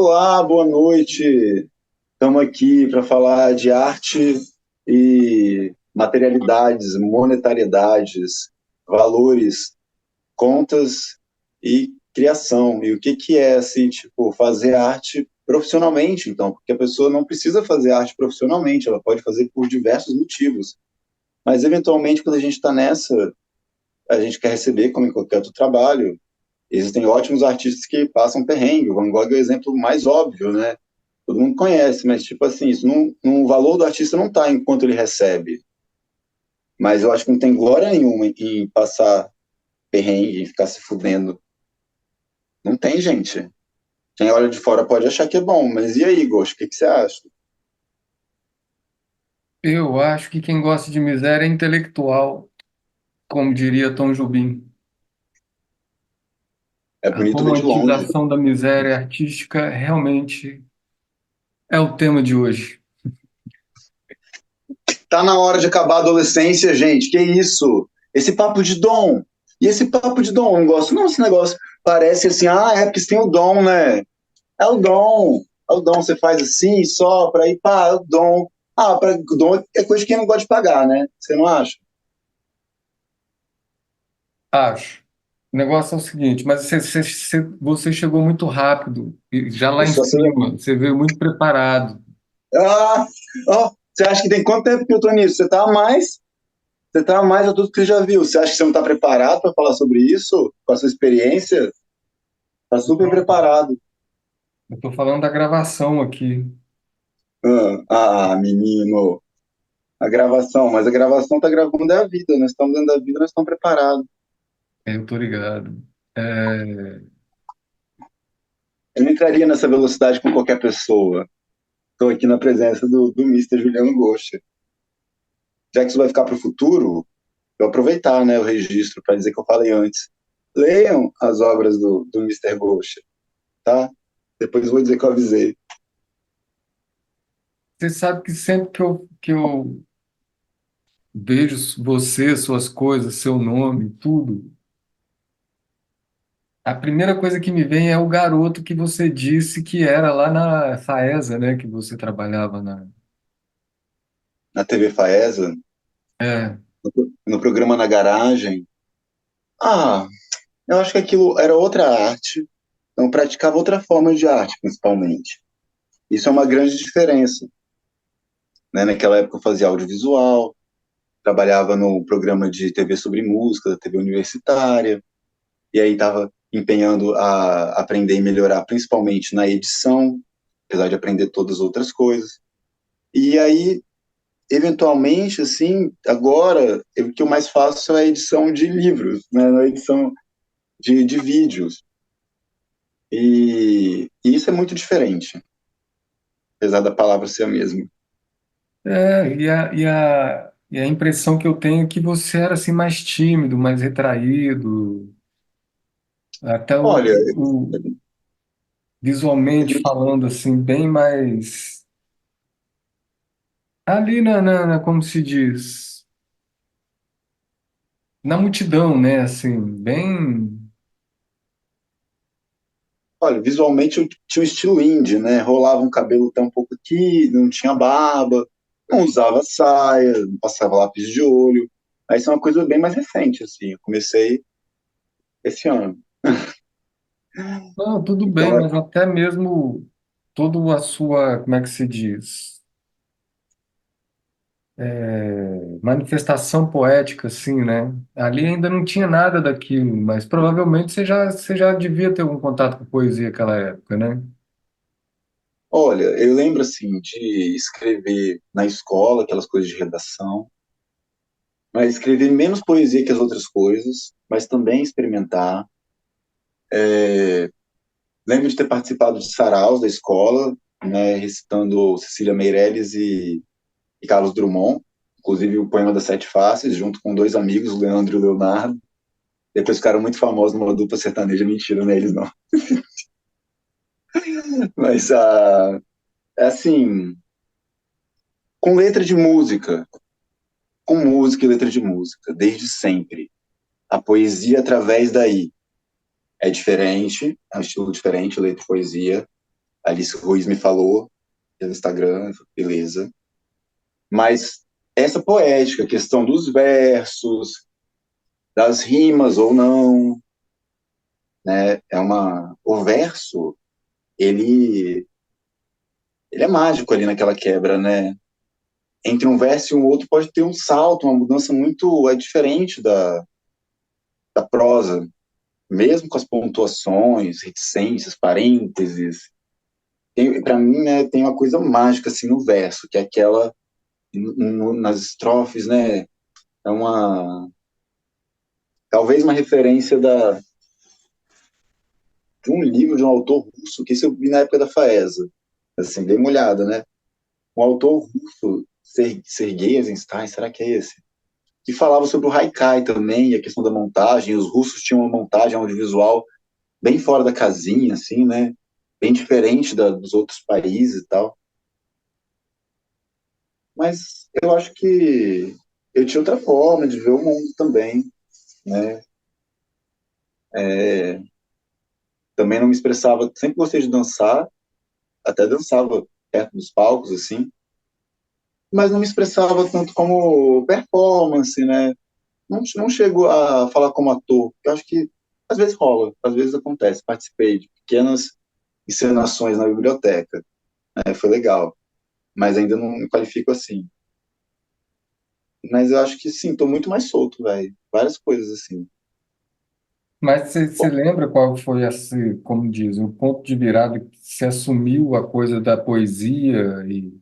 Olá, boa noite. Estamos aqui para falar de arte e materialidades, monetariedades, valores, contas e criação. E o que que é assim, tipo, fazer arte profissionalmente, então, porque a pessoa não precisa fazer arte profissionalmente, ela pode fazer por diversos motivos. Mas eventualmente, quando a gente está nessa, a gente quer receber como em qualquer outro trabalho. Existem ótimos artistas que passam perrengue. O Van Gogh é o exemplo mais óbvio, né? Todo mundo conhece, mas tipo assim, o valor do artista não está em quanto ele recebe. Mas eu acho que não tem glória nenhuma em passar perrengue, em ficar se fudendo. Não tem, gente. Quem olha de fora pode achar que é bom, mas e aí, Ghost, o que que você acha? Eu acho que quem gosta de miséria é intelectual, como diria Tom Jobim. É A bonito ver de longe. romantização da miséria artística realmente é o tema de hoje. Tá na hora de acabar a adolescência, gente. Que isso? Esse papo de dom. E esse papo de dom, eu não gosto. Não, esse negócio parece assim, é porque você tem o dom, né? É o dom. É o dom. Você faz assim, sopra, aí pá, é o dom. O dom é coisa de quem não gosta de pagar, né? Você não acha? Acho. O negócio é o seguinte, mas você chegou muito rápido, e já lá Eu em sou cima, acelerado. você veio muito preparado. Ah, ó, você acha que tem quanto tempo que eu tô nisso? Você tá a mais a tudo que você já viu. Você acha que você não tá preparado para falar sobre isso? Com a sua experiência? Tá super preparado. Eu estou falando da gravação aqui. Menino. A gravação, mas a gravação tá gravando é a vida. Nós estamos dentro da vida, nós estamos preparados. Eu tô ligado. É, Eu não entraria nessa velocidade com qualquer pessoa. Estou aqui na presença do Mister Juliano Goscha. Já que isso vai ficar para o futuro, eu aproveitar, né, o registro para dizer que eu falei antes. Leiam as obras do Mister Goscha, tá? Depois eu vou dizer que eu avisei. Você sabe que sempre que eu vejo você, suas coisas, seu nome, tudo, a primeira coisa que me vem é o garoto que você disse que era lá na Faesa, né? Que você trabalhava na. Na TV Faesa, É, no programa Na Garagem. Ah, eu acho que aquilo era outra arte, então praticava outra forma de arte, principalmente. Isso é uma grande diferença, né? Naquela época eu fazia audiovisual, trabalhava no programa de TV sobre música, da TV universitária, e aí estava empenhando a aprender e melhorar, principalmente na edição, apesar de aprender todas as outras coisas. E aí, eventualmente, assim, agora, o que eu mais faço é a edição de livros, né, a edição de vídeos. E isso é muito diferente, apesar da palavra ser a mesma. e a impressão que eu tenho é que você era assim mais tímido, mais retraído, até Olha, visualmente falando assim, bem mais ali como se diz, na multidão, né? Assim, bem. olha, visualmente eu tinha um estilo indie, né? Rolava um cabelo até um pouco aqui, não tinha barba, não usava saia, não passava lápis de olho. Aí isso é uma coisa bem mais recente, assim. Eu comecei esse ano. Não, tudo bem, Então, mas até mesmo toda a sua, como é que se diz? Manifestação poética, assim, né? Ali ainda não tinha nada daquilo, mas provavelmente você já devia ter algum contato com poesia naquela época, né? olha, eu lembro, assim, de escrever na escola, aquelas coisas de redação, mas escrever menos poesia que as outras coisas, mas também experimentar. Lembro de ter participado de saraus da escola, né, recitando Cecília Meirelles e Carlos Drummond, inclusive o poema das Sete Faces, junto com dois amigos, o Leandro e o Leonardo. Depois ficaram muito famosos numa dupla sertaneja, mentira, não é eles não. Mas, é assim, com letra de música, com música e letra de música, desde sempre. A poesia através daí é diferente, é um estilo diferente, letra e poesia, Alice Ruiz me falou pelo Instagram, beleza. Mas essa poética, a questão dos versos, das rimas ou não, né? O verso, ele, ele é mágico ali naquela quebra, né? Entre um verso e um outro pode ter um salto, uma mudança muito diferente da prosa, mesmo com as pontuações, reticências, parênteses. Para mim, né, tem uma coisa mágica assim no verso, que é aquela nas estrofes, né? É uma talvez uma referência de um livro de um autor russo, que isso eu vi na época da Faesa. Assim, dei uma olhada, né? Um autor russo, Sergei Eisenstein, será que é esse? Que falava sobre o haikai também, a questão da montagem. Os russos tinham uma montagem audiovisual bem fora da casinha, assim, né? Bem diferente dos outros países e tal. Mas eu acho que eu tinha outra forma de ver o mundo também, né? É, também não me expressava, sempre gostei de dançar, até dançava perto dos palcos, assim, mas não me expressava tanto como performance, né? Não chego a falar como ator. Eu acho que às vezes rola, às vezes acontece. Participei de pequenas encenações na biblioteca, né? Foi legal, mas ainda não me qualifico assim. Mas eu acho que sim, tô muito mais solto, velho. Várias coisas assim. Mas você lembra qual foi, assim, como diz, o ponto de virada que se assumiu a coisa da poesia e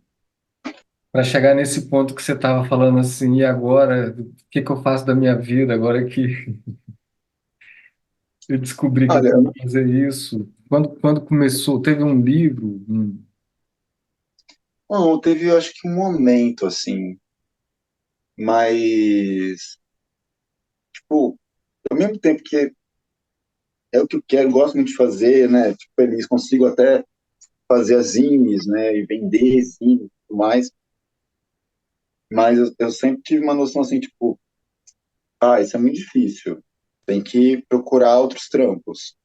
para chegar nesse ponto que você estava falando assim, e agora, o que que eu faço da minha vida agora que eu descobri que eu Olha, tenho que fazer isso? Quando começou, teve um livro, não, teve, eu acho que um momento assim, mas, tipo, ao mesmo tempo que é o que eu quero, gosto muito de fazer, né? Fico feliz, consigo até fazer as zines, né? E vender zines e tudo mais. Mas eu sempre tive uma noção assim, tipo, isso é muito difícil. Tem que procurar outros trampos.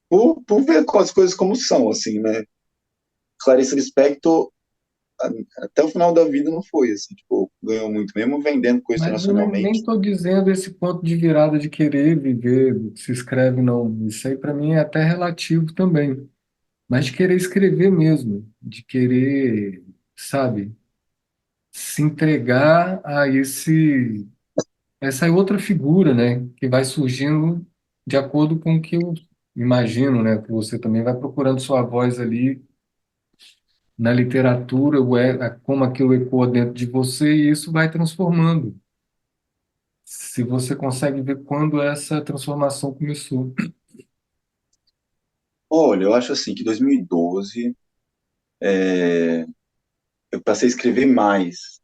Por ver as coisas como são, assim, né? Clarice Lispector, até o final da vida não foi, assim, tipo, ganhou muito, mesmo vendendo coisa mas eu nem internacionalmente. estou dizendo esse ponto de virada de querer viver, do que se escreve, não. Isso aí para mim é até relativo também. Mas de querer escrever mesmo, de querer, sabe, se entregar a essa outra figura, né, que vai surgindo de acordo com o que eu imagino, né, que você também vai procurando sua voz ali na literatura, como aquilo ecoa dentro de você e isso vai transformando. Se você consegue ver quando essa transformação começou. Olha, eu acho assim que 2012 eu passei a escrever mais.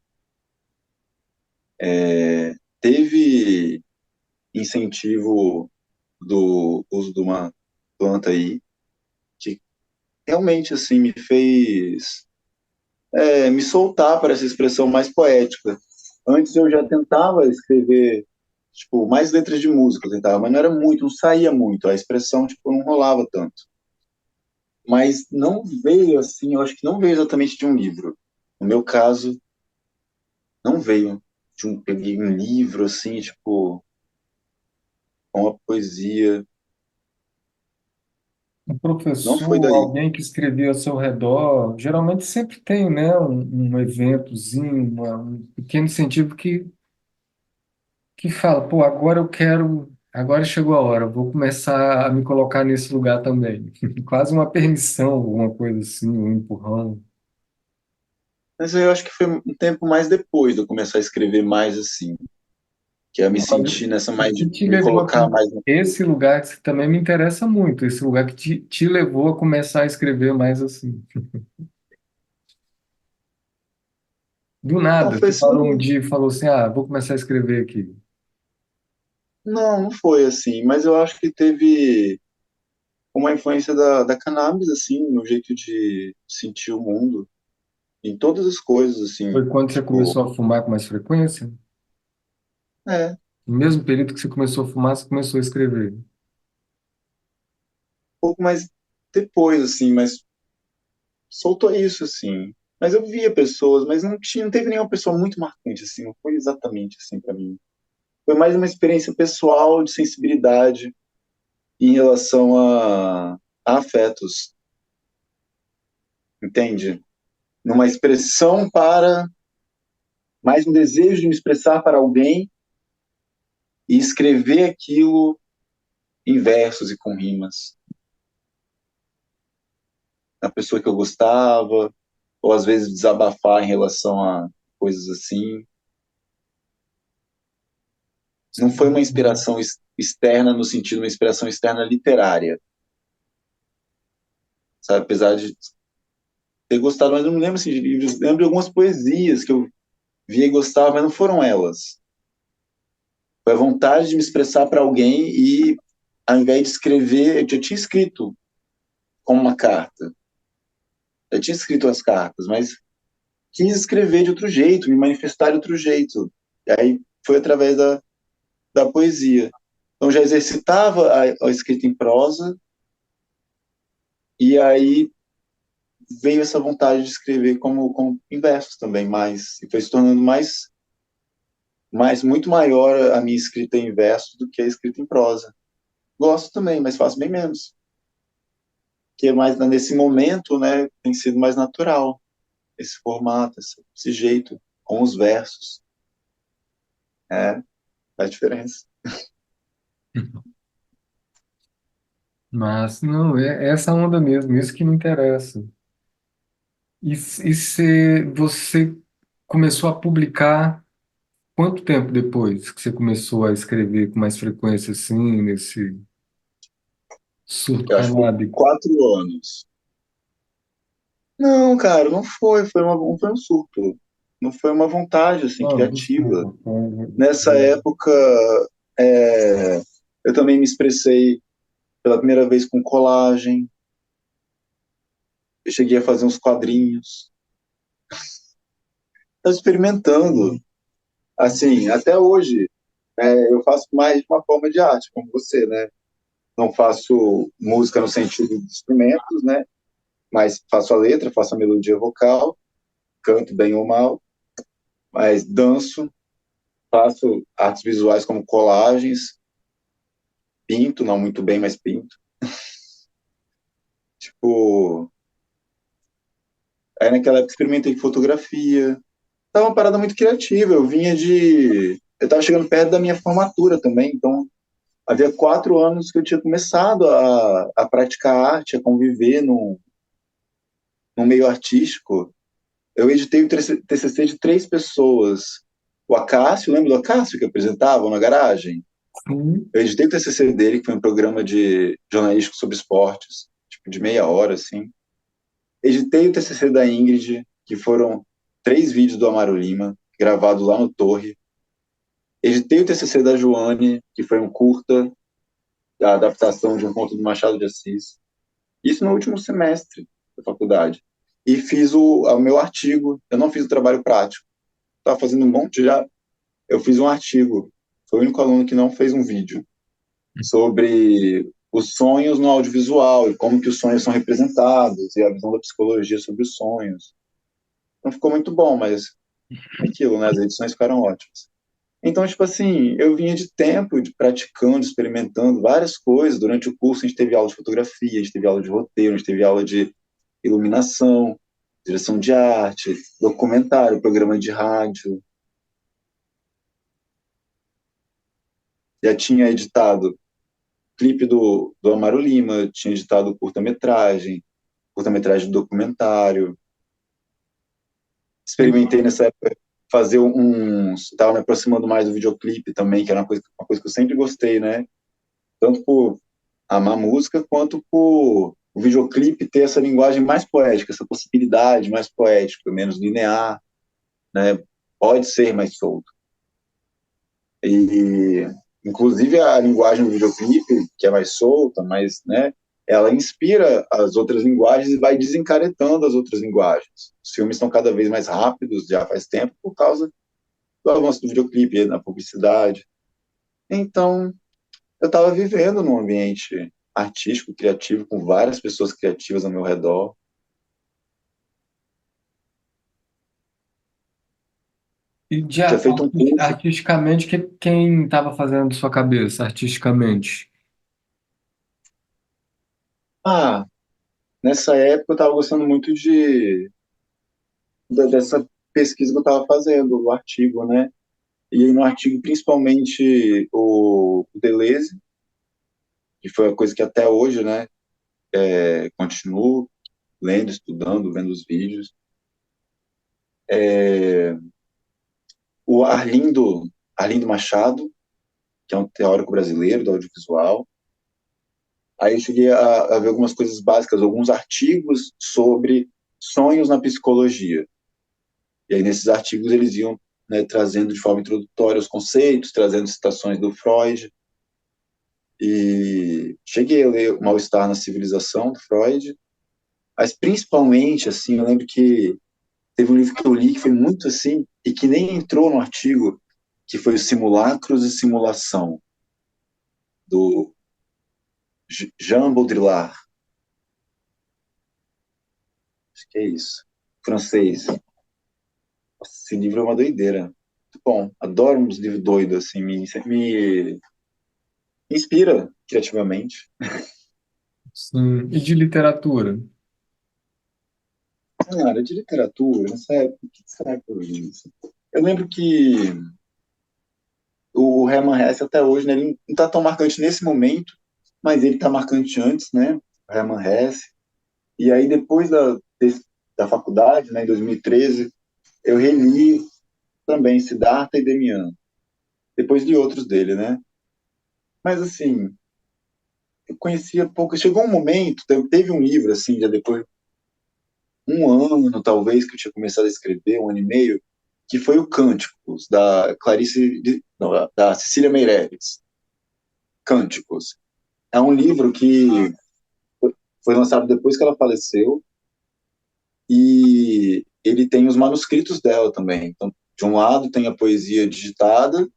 Teve incentivo do uso de uma planta aí que realmente assim me fez me soltar para essa expressão mais poética. Antes eu já tentava escrever tipo mais letras de música, eu tentava, mas não era muito, não saía muito, a expressão tipo não rolava tanto. Mas não veio assim, eu acho que não veio exatamente de um livro. No meu caso, não veio peguei um livro assim, tipo, uma poesia, Um não foi professor, daí. alguém que escrevia ao seu redor, geralmente sempre tem, né, um eventozinho, um pequeno incentivo que fala, pô, agora eu quero, agora chegou a hora, eu vou começar a me colocar nesse lugar também. Quase uma permissão, alguma coisa assim, um empurrão. Mas eu acho que foi um tempo mais depois de eu começar a escrever mais assim, que eu me Olha, senti nessa o mais que de te me levou a colocar mais no... esse lugar que também me interessa muito, esse lugar que te levou a começar a escrever mais assim. Do Não, nada, foi você assim, parou um dia e falou assim, ah, vou começar a escrever aqui. não foi assim, mas eu acho que teve uma influência da cannabis, assim, no jeito de sentir o mundo, em todas as coisas, assim, Foi quando você tipo, começou a fumar com mais frequência? é, No mesmo período que você começou a fumar, você começou a escrever. pouco mais depois, assim, mas soltou isso, assim. Mas eu via pessoas, mas não teve nenhuma pessoa muito marcante, assim, não foi exatamente assim para mim. Foi mais uma experiência pessoal de sensibilidade em relação a afetos, entende? Numa expressão para, mais um desejo de me expressar para alguém e escrever aquilo em versos e com rimas. A pessoa que eu gostava, ou às vezes desabafar em relação a coisas assim. Não foi uma inspiração externa no sentido de uma inspiração externa literária, sabe? Apesar de ter gostado, mas eu não lembro assim, de livros, lembro de algumas poesias que eu via e gostava, mas não foram elas. Foi a vontade de me expressar para alguém e, ao invés de escrever, eu já tinha escrito como uma carta. Eu tinha escrito as cartas, mas quis escrever de outro jeito, me manifestar de outro jeito. E aí foi através da poesia. Então já exercitava a escrita em prosa, e aí veio essa vontade de escrever como em versos também, mais, e foi se tornando muito maior a minha escrita em versos do que a escrita em prosa. Gosto também, mas faço bem menos. Que é mais nesse momento, né, tem sido mais natural esse formato, esse jeito, com os versos. É, faz diferença. Mas, não, é essa onda mesmo, isso que me interessa. Você começou a publicar quanto tempo depois que você começou a escrever com mais frequência, assim, nesse surto Eu acho que foi canábico? 4 anos. Não, cara, não foi. Não foi um surto. Não foi uma vontade, assim, Não, criativa. desculpa. Nessa época, é, eu também me expressei pela primeira vez com colagem. Eu cheguei a fazer uns quadrinhos. Estou experimentando. Assim, até hoje, eu faço mais de uma forma de arte, como você, né? Não faço música no sentido de instrumentos, né? Mas faço a letra, faço a melodia vocal, canto bem ou mal, mas danço, faço artes visuais como colagens, pinto, não muito bem, mas pinto. Tipo, aí naquela época experimentei fotografia. Tava uma parada muito criativa. Eu tava chegando perto da minha formatura também, então havia 4 anos que eu tinha começado a praticar arte, a conviver no meio artístico. Eu editei o TCC de 3 pessoas. O Acácio, lembra do Acácio que apresentavam na garagem? Sim. Eu editei o TCC dele, que foi um programa de jornalístico sobre esportes, tipo de meia hora, assim. Editei o TCC da Ingrid, que foram 3 vídeos do Amaro Lima, gravados lá no Torre. Editei o TCC da Joane, que foi um curta, da adaptação de um conto do Machado de Assis. Isso no último semestre da faculdade. E fiz o meu artigo. Eu não fiz o trabalho prático. Estava fazendo um monte já. Eu fiz um artigo. Foi o único aluno que não fez um vídeo sobre os sonhos no audiovisual e como que os sonhos são representados e a visão da psicologia sobre os sonhos. Não ficou muito bom, mas é aquilo, né? As edições ficaram ótimas. Então, tipo assim, eu vinha de tempo de praticando, experimentando várias coisas. Durante o curso, a gente teve aula de fotografia, a gente teve aula de roteiro, a gente teve aula de iluminação, direção de arte, documentário, programa de rádio. Já tinha editado clipe do Amaro Lima, tinha editado curta-metragem de documentário. Experimentei nessa época fazer estava me aproximando mais do videoclipe também, que era uma coisa que eu sempre gostei, né? Tanto por amar música, quanto por o videoclipe ter essa linguagem mais poética, essa possibilidade mais poética, menos linear, né? Pode ser mais solto. E, inclusive, a linguagem do videoclipe, que é mais solta, mais, né? Ela inspira as outras linguagens e vai desencaretando as outras linguagens. Os filmes estão cada vez mais rápidos, já faz tempo, por causa do avanço do videoclipe, na publicidade. Então, eu estava vivendo num ambiente artístico, criativo, com várias pessoas criativas ao meu redor. E Tinha feito um curso. artisticamente, quem estava fazendo sua cabeça, artisticamente? Ah, nessa época eu estava gostando muito dessa pesquisa que eu estava fazendo, o artigo, né? E aí no artigo, principalmente o Deleuze, que foi a coisa que até hoje, né, continuo lendo, estudando, vendo os vídeos. O Arlindo Machado, que é um teórico brasileiro do audiovisual. Aí eu cheguei a ver algumas coisas básicas, alguns artigos sobre sonhos na psicologia. E aí nesses artigos eles iam, né, trazendo de forma introdutória os conceitos, trazendo citações do Freud. E cheguei a ler O Mal-Estar na Civilização, do Freud. Mas principalmente, assim, eu lembro que teve um livro que eu li que foi muito assim, e que nem entrou no artigo, que foi o Simulacros e Simulação, do Jean Baudrillard. Acho que é isso. Francês. Nossa, esse livro é uma doideira. Muito bom. Adoro uns livros doidos, assim, me inspira criativamente. Sim. E de literatura? Cara, de literatura, nessa época, o que será que eu li isso? Eu lembro que o Hermann Hesse até hoje, né, ele não está tão marcante nesse momento, mas ele está marcante antes, né? O Hermann Hesse. E aí, depois da faculdade, né, em 2013, eu reli também Siddhartha e Demian, depois de outros dele, né? Mas, assim, eu conhecia pouco. Chegou um momento, teve um livro, assim, já depois um ano, talvez, que eu tinha começado a escrever, um ano e meio, que foi o Cânticos, da não, da Cecília Meirelles. Cânticos. É um livro que foi lançado depois que ela faleceu, e ele tem os manuscritos dela também. Então, de um lado tem a poesia digitada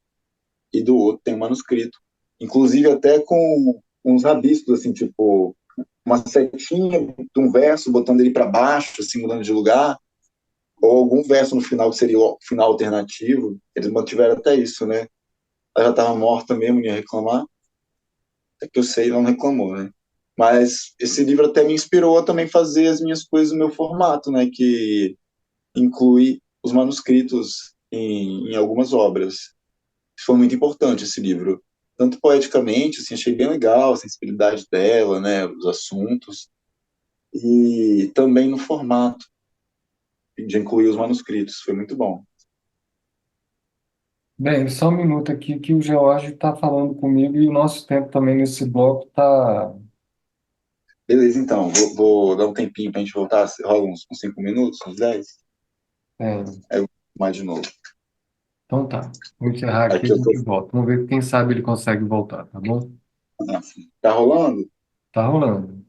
e do outro tem o manuscrito. Inclusive até com uns rabiscos, assim, tipo uma setinha de um verso, botando ele para baixo, assim, mudando de lugar, ou algum verso no final que seria o final alternativo. Eles mantiveram até isso, né? Ela já estava morta mesmo, não ia reclamar. Até que eu sei, ela não reclamou, né? Mas esse livro até me inspirou a também fazer as minhas coisas no meu formato, né? Que inclui os manuscritos em algumas obras. Foi muito importante esse livro. Tanto poeticamente, assim, achei bem legal a sensibilidade dela, né? Os assuntos. E também no formato de incluir os manuscritos. Foi muito bom. Bem, só um minuto aqui que o Geórgio está falando comigo e o nosso tempo também nesse bloco está. Beleza, então. Vou dar um tempinho para a gente voltar. Rola uns 5 minutos, uns 10. Aí eu mais de novo. Então tá. Vou encerrar aqui e Aqui a eu tô. gente volta. Vamos ver, quem sabe ele consegue voltar, tá bom? Tá rolando? Tá rolando.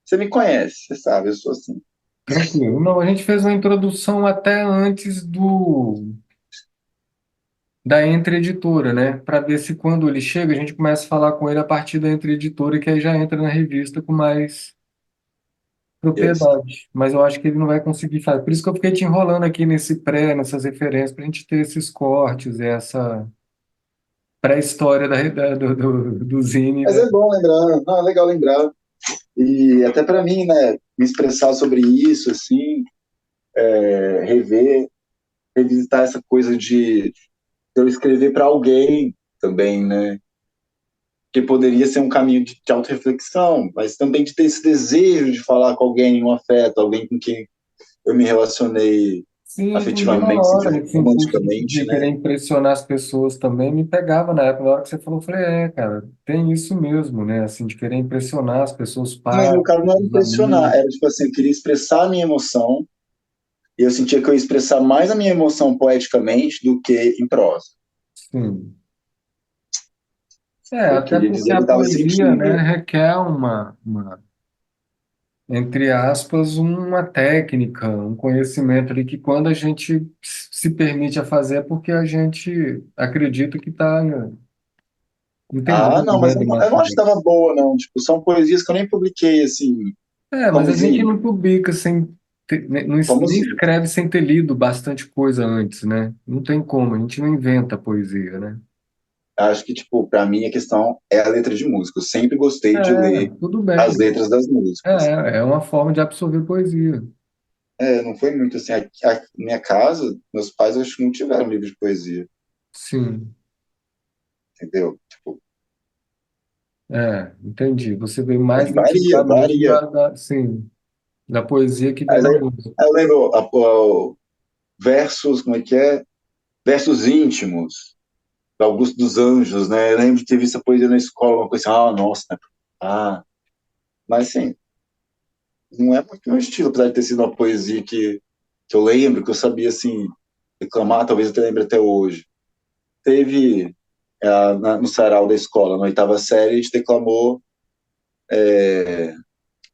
Você me conhece, você sabe, eu sou assim. Tranquilo. Não, a gente fez uma introdução até antes da Entre Editora, né? Para ver se quando ele chega, a gente começa a falar com ele a partir da Entre Editora, que aí já entra na revista com mais Isso. propriedade. Mas eu acho que ele não vai conseguir fazer. Por isso que eu fiquei te enrolando aqui nesse pré, nessas referências, para a gente ter esses cortes, essa pré-história do Zine, Mas né? é bom lembrar, não, é legal lembrar. E até para mim, né, me expressar sobre isso, assim, rever, revisitar essa coisa de eu escrever para alguém também, né? Que poderia ser um caminho de autorreflexão, mas também de ter esse desejo de falar com alguém, um afeto, alguém com quem eu me relacionei Sim, entendi na afetivamente, hora. Esse impulso romanticamente, de querer né? impressionar as pessoas também me pegava na época. Na hora que você falou, eu falei, cara, tem isso mesmo, né? Assim, de querer impressionar as pessoas, os Mas pais, meu caso não era os impressionar, amigos. era tipo assim, eu queria expressar a minha emoção, e eu sentia que eu ia expressar mais a minha emoção poeticamente do que em prosa. Sim. Eu Até queria porque dizer o a que estava poesia, né, sentindo. requer entre aspas, uma técnica, um conhecimento ali que quando a gente se permite a fazer é porque a gente acredita que está Não tem Ah, gosto, não, mas né, eu do não, eu não acho que Mafioso. estava boa, não. Tipo, são poesias que eu nem publiquei, assim, É, mas como a gente zine, não publica sem não como nem zine. escreve sem ter lido bastante coisa antes, né? Não tem como, a gente não inventa poesia, né? Acho que, tipo, para mim a questão é a letra de música. Eu sempre gostei de É, ler tudo as bem. letras das músicas. É uma forma de absorver poesia. É, não foi muito assim. A minha casa, meus pais acho que não tiveram livro de poesia, Sim, entendeu? Tipo, entendi. Você veio mas mais desse varia, lugar mesmo varia. sim, da poesia que vem Mas na aí, música. aí eu lembro versos, como é que é? Versos íntimos, do Augusto dos Anjos, né? Eu lembro de ter visto a poesia na escola, uma coisa assim, ah, nossa, né? Ah, mas assim, não é muito meu estilo, apesar de ter sido uma poesia que eu lembro, que eu sabia, assim, declamar, talvez eu te lembre até hoje. Teve, no sarau da escola, na oitava série, a gente declamou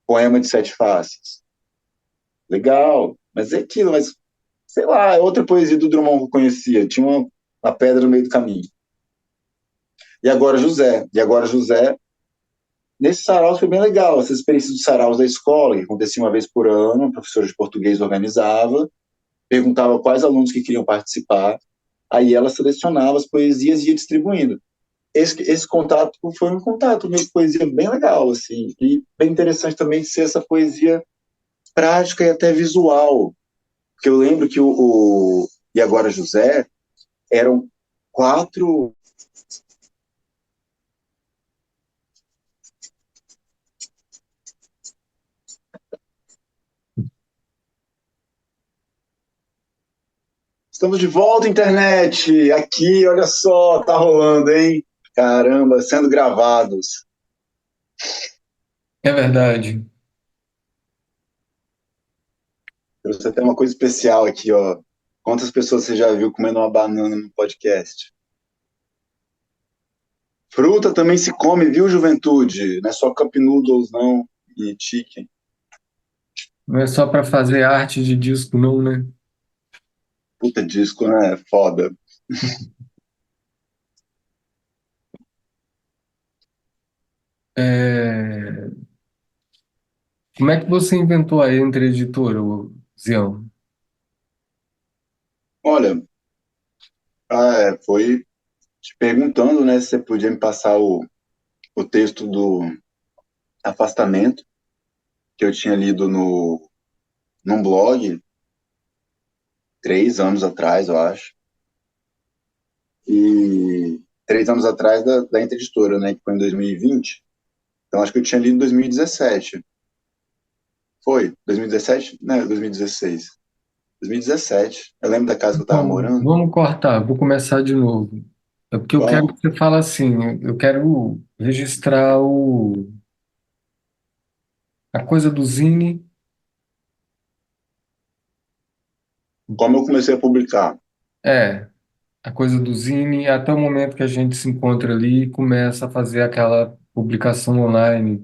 Poema de Sete Faces. Legal, mas é aquilo, mas sei lá, é outra poesia do Drummond que eu conhecia, tinha uma pedra no meio do caminho. E agora José, nesse sarau foi bem legal, essa experiência dos saraus da escola, que acontecia uma vez por ano, o professor de português organizava, perguntava quais alunos que queriam participar, aí ela selecionava as poesias e ia distribuindo. Esse contato foi um contato meio de poesia bem legal, assim, e bem interessante também ser essa poesia prática e até visual, porque eu lembro que E Agora José eram quatro. Estamos de volta, internet! Aqui, olha só, tá rolando, hein? Caramba, sendo gravados. É verdade. Você tem uma coisa especial aqui, ó. Quantas pessoas você já viu comendo uma banana no podcast? Fruta também se come, viu, juventude? Não é só cup noodles, não, e chicken. Não é só para fazer arte de disco, não, né? Puta disco, né? Foda. É, Como é que você inventou a Entre Editora, ô Zião? Olha, foi te perguntando, né, se você podia me passar o texto do Afastamento, que eu tinha lido num blog 3 anos atrás, eu acho. E 3 anos atrás da Entre Editora, né, que foi em 2020. Então acho que eu tinha lido em 2017. Foi? 2017? Não, 2016. 2017. Eu lembro da casa que eu tava Então, morando. vamos cortar, vou começar de novo. É porque eu quero que Vamos. você fale assim, eu quero registrar a coisa do Zine, Como eu comecei a publicar? é, a coisa do Zine, até o momento que a gente se encontra ali e começa a fazer aquela publicação online,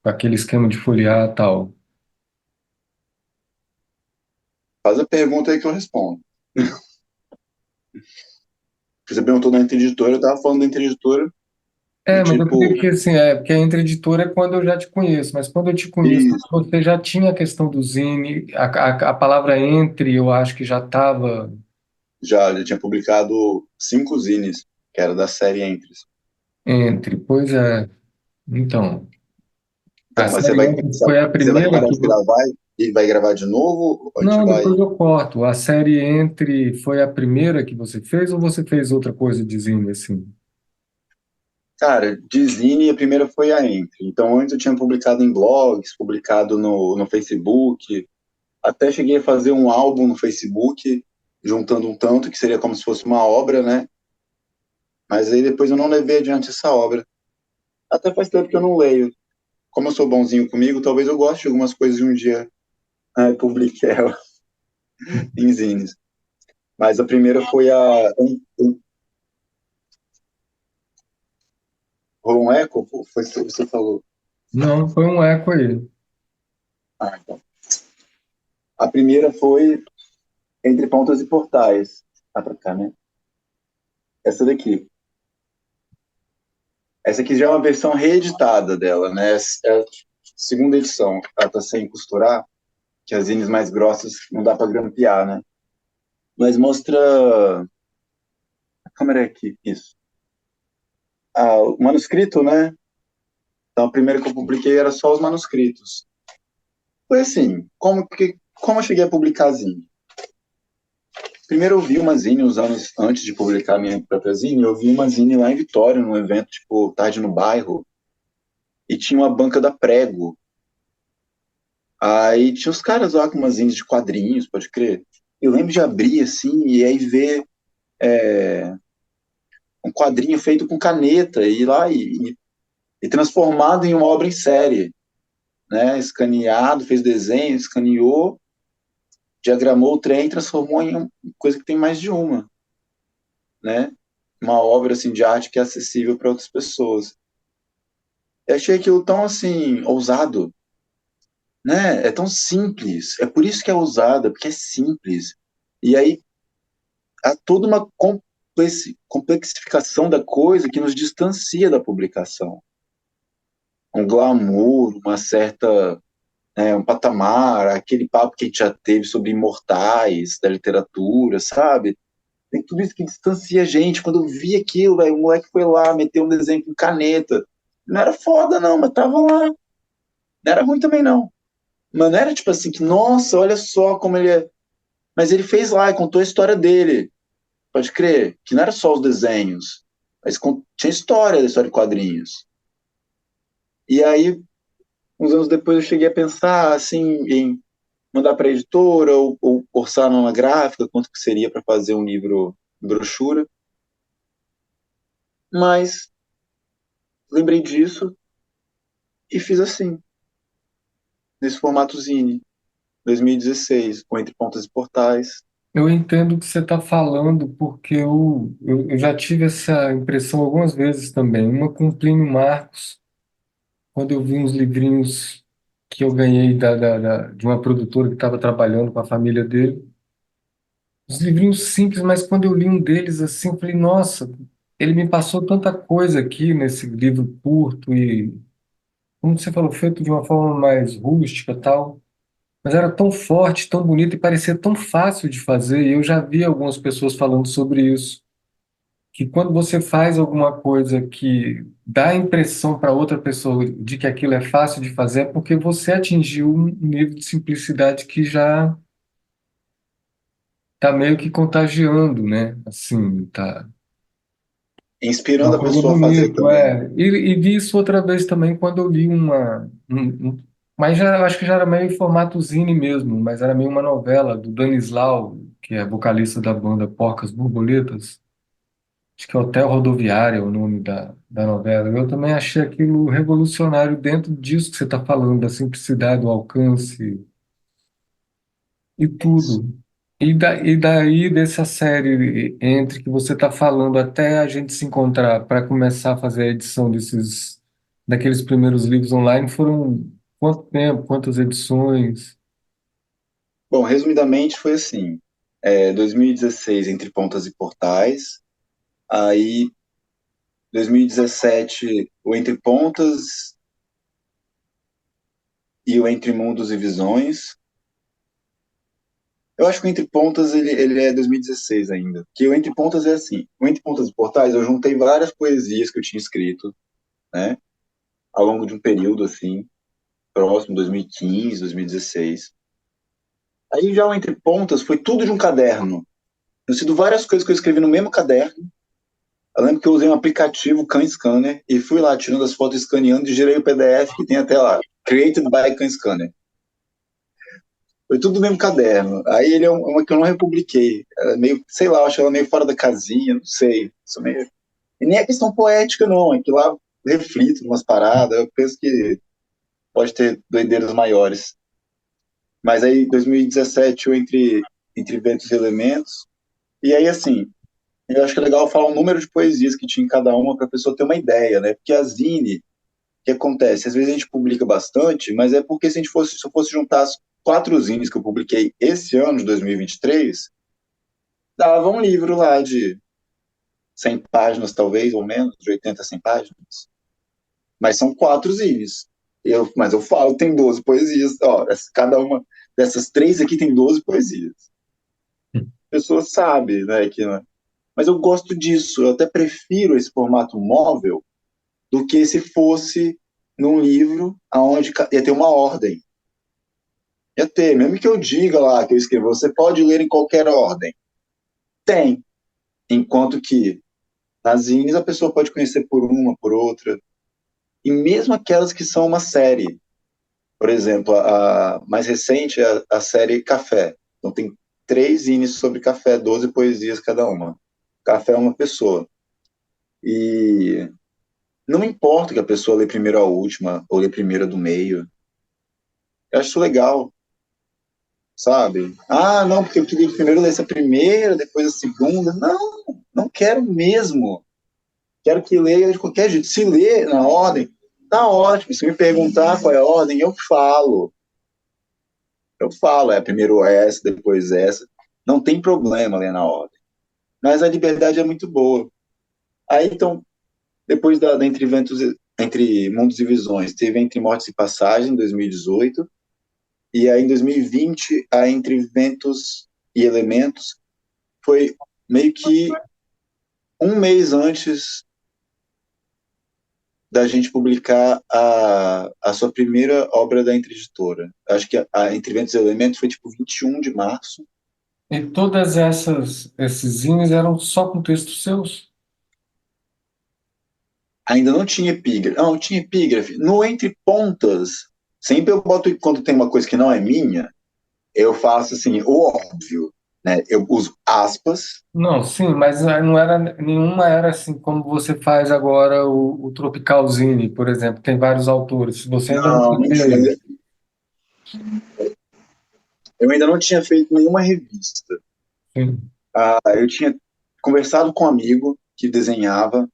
com aquele esquema de folhear e tal. Faz a pergunta aí que eu respondo. Você perguntou da Entre Editora, eu tava falando da Entre Editora do Mas eu queria tipo, que, assim, porque a Entre Editora é quando eu já te conheço, mas quando eu te conheço, isso, você já tinha a questão do Zine, a palavra entre eu acho que já estava já tinha publicado 5 zines, que era da série Entre. entre. Pois é, então, a Então, mas série Entre foi a você vai primeira parar que... de gravar e vai gravar de novo? Ou a gente Não, vai. depois eu corto. A série Entre foi a primeira que você fez ou você fez outra coisa de Zine, assim? Cara, de zine, a primeira foi a Entre. Então, antes eu tinha publicado em blogs, publicado no Facebook. Até cheguei a fazer um álbum no Facebook, juntando um tanto, que seria como se fosse uma obra, né? Mas aí depois eu não levei adiante essa obra. Até faz tempo que eu não leio. Como eu sou bonzinho comigo, talvez eu goste de algumas coisas e um dia publique ela em zines. Mas a primeira foi rolou um eco? Foi isso que você falou. Não, foi um eco aí. Ah, então. A primeira foi Entre Pontas e Portais. Tá pra cá, né? Essa daqui. Essa aqui já é uma versão reeditada dela, né? É a segunda edição. Ela tá sem costurar, que as zines mais grossas não dá para grampear, né? Mas mostra. A câmera é aqui, isso. O manuscrito, né? Então, a primeira que eu publiquei era só os manuscritos. Foi assim, como eu cheguei a publicar zine? Primeiro eu vi uma zine uns anos antes de publicar a minha própria zine, eu vi uma zine lá em Vitória, num evento tipo Tarde no Bairro, e tinha uma banca da Prego. Aí tinha os caras lá com umas zines de quadrinhos, pode crer. Eu lembro de abrir assim, e aí ver um quadrinho feito com caneta, e ir lá e transformado em uma obra em série, né? Escaneado, fez desenho, escaneou, diagramou o trem, transformou em uma coisa que tem mais de uma, né? Uma obra assim de arte que é acessível para outras pessoas. Eu achei aquilo tão assim ousado, né? É tão simples. É por isso que é ousada, porque é simples. E aí há toda uma complexificação da coisa que nos distancia da publicação. Um glamour, uma certa, um patamar, aquele papo que a gente já teve sobre imortais da literatura, sabe? Tem tudo isso que distancia a gente. Quando eu vi aquilo, véio, o moleque foi lá, meteu um desenho com caneta. Não era foda, não, mas tava lá. Não era ruim também, não. Mas não era tipo assim, que, nossa, olha só como ele é. Mas ele fez lá e contou a história dele. Pode crer, que não era só os desenhos, mas tinha história da história de quadrinhos. E aí, uns anos depois, eu cheguei a pensar assim, em mandar para a editora ou orçar numa gráfica, quanto que seria para fazer um livro em brochura. Mas lembrei disso e fiz assim, nesse formato zine, 2016, com Entre Pontas e Portais. Eu entendo o que você está falando, porque eu já tive essa impressão algumas vezes também. Uma com o Plínio Marcos, quando eu vi uns livrinhos que eu ganhei de uma produtora que estava trabalhando com a família dele. Os livrinhos simples, mas quando eu li um deles assim, eu falei, nossa, ele me passou tanta coisa aqui nesse livro curto e, como você falou, feito de uma forma mais rústica e tal. Mas era tão forte, tão bonito e parecia tão fácil de fazer. E eu já vi algumas pessoas falando sobre isso, que quando você faz alguma coisa que dá a impressão para outra pessoa de que aquilo é fácil de fazer, é porque você atingiu um nível de simplicidade que já está meio que contagiando, né? Assim, tá. É Inspirando uma a coisa pessoa a fazer bonita, também. é. E vi isso outra vez também quando eu li mas já acho que já era meio em formato zine mesmo, mas era meio uma novela do Danislau, que é vocalista da banda Porcas Borboletas. Acho que é Hotel Rodoviário é o nome da novela. Eu também achei aquilo revolucionário dentro disso que você está falando, da simplicidade, do alcance e É isso. tudo. E daí dessa série entre que você está falando até a gente se encontrar para começar a fazer a edição daqueles primeiros livros online, foram quanto tempo, quantas edições? Bom, resumidamente foi assim. 2016, Entre Pontas e Portais. Aí, 2017, o Entre Pontas e o Entre Mundos e Visões. Eu acho que o Entre Pontas ele é 2016 ainda. Que o Entre Pontas é assim. O Entre Pontas e Portais eu juntei várias poesias que eu tinha escrito, né? Ao longo de um período assim, próximo, 2015, 2016. Aí já o Entre Pontas foi tudo de um caderno. Eu sido várias coisas que eu escrevi no mesmo caderno. Eu lembro que eu usei um aplicativo Khan Scanner e fui lá tirando as fotos escaneando e gerei o PDF que tem até lá. Created by Khan Scanner. Foi tudo no mesmo caderno. Aí ele é uma que eu não republiquei. Ela é meio, sei lá, eu acho ela meio fora da casinha, não sei. Isso meio... E nem é questão poética, não. É que lá reflito umas paradas. Eu penso que pode ter doideiras maiores. Mas aí, 2017, eu entre Ventos e Elementos. E aí, assim, eu acho que é legal falar o número de poesias que tinha em cada uma para a pessoa ter uma ideia, né? Porque a Zine, o que acontece? Às vezes a gente publica bastante, mas é porque se eu fosse juntar as 4 zines que eu publiquei esse ano, de 2023, dava um livro lá de 100 páginas, talvez, ou menos, de 80 a 100 páginas. mas são quatro zines. Mas eu falo, tem 12 poesias. Ó, cada uma dessas três aqui tem 12 poesias. A pessoa sabe, né, que, mas eu gosto disso. Eu até prefiro esse formato móvel do que se fosse num livro aonde ia ter uma ordem. Ia ter, mesmo que eu diga lá que eu escrevo, você pode ler em qualquer ordem. Tem. Enquanto que nas zines a pessoa pode conhecer por uma, por outra. E mesmo aquelas que são uma série. Por exemplo, a mais recente é a série Café. Então tem três zines sobre café, 12 poesias cada uma. Café é uma pessoa. E não importa que a pessoa lê primeiro a última, ou lê primeiro a do meio. Eu acho legal, sabe? Ah, não, porque eu queria que primeiro lesse a primeira, depois a segunda. Não, não quero mesmo. Quero que leia de qualquer jeito. Se lê na ordem, tá ótimo. Se me perguntar qual é a ordem, eu falo. Eu falo, é primeiro essa, depois essa. Não tem problema ler na ordem. Mas a liberdade é muito boa. Aí, então, depois da Entre Mundos e Visões, teve Entre Mortes e Passagem, em 2018. E aí, em 2020, a Entre Ventos e Elementos foi meio que um mês antes da gente publicar a sua primeira obra da Entre Editora. Acho que a Entre Ventos e Elementos foi tipo 21 de março. E todas esses zines eram só com textos seus? Ainda não tinha epígrafe. Não, tinha epígrafe. No Entre Pontas, sempre eu boto, quando tem uma coisa que não é minha, eu faço assim, o óbvio, né? Eu uso aspas. Não, sim, mas não era nenhuma era assim como você faz agora o Tropical Zine, por exemplo, tem vários autores. Você ainda não Não, não fazia tinha. isso. Eu ainda não tinha feito nenhuma revista. Sim. Eu tinha conversado com um amigo que desenhava,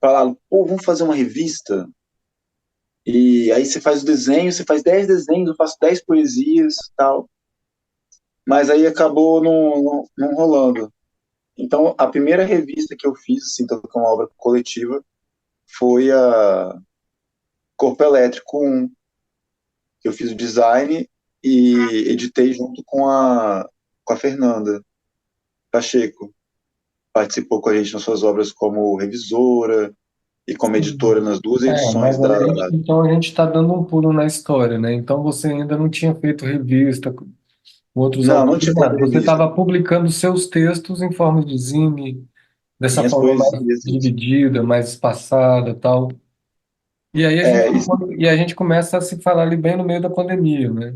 falado, pô, vamos fazer uma revista? E aí você faz o desenho, você faz 10 desenhos, eu faço 10 poesias, tal. Mas aí acabou não rolando. Então, a primeira revista que eu fiz, assim, tanto como obra coletiva, foi a Corpo Elétrico 1, que eu fiz o design e editei junto com a Fernanda Pacheco. Participou com a gente nas suas obras como revisora e como editora Sim. nas duas Mas edições aí da. então a gente está dando um pulo na história, né? Então você ainda não tinha feito revista com outros Não, não autores, tinha feito nada. Você revista. estava publicando seus textos em forma de zine, dessa Minhas forma mais poesias. Isso. dividida, mais espaçada, tal. E aí É, a gente começa a se falar ali bem no meio da pandemia, né?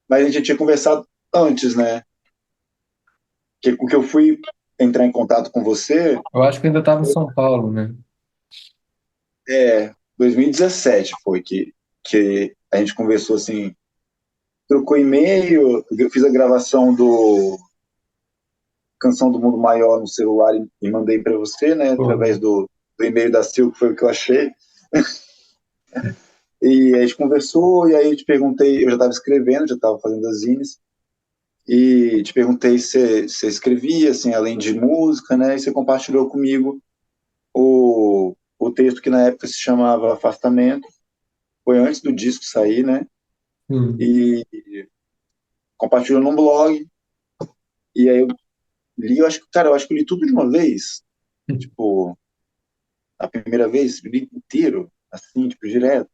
mas a gente tinha conversado antes, né? Que, o que eu fui entrar em contato com você Eu acho que ainda estava em São Paulo, né? 2017 foi que a gente conversou assim, trocou e-mail, eu fiz a gravação do Canção do Mundo Maior no celular e mandei para você, né, através Foi. do e-mail da Sil, que foi o que eu achei. E a gente conversou, e aí eu te perguntei, eu já estava escrevendo, já estava fazendo as zines, e te perguntei se você escrevia, assim, além de música, né, e você compartilhou comigo o texto que na época se chamava Afastamento, foi antes do disco sair, né, Sim. e compartilhou num blog, e aí eu li, eu acho que, cara, eu acho que eu li tudo de uma vez, tipo, a primeira vez, li inteiro, assim, tipo, direto.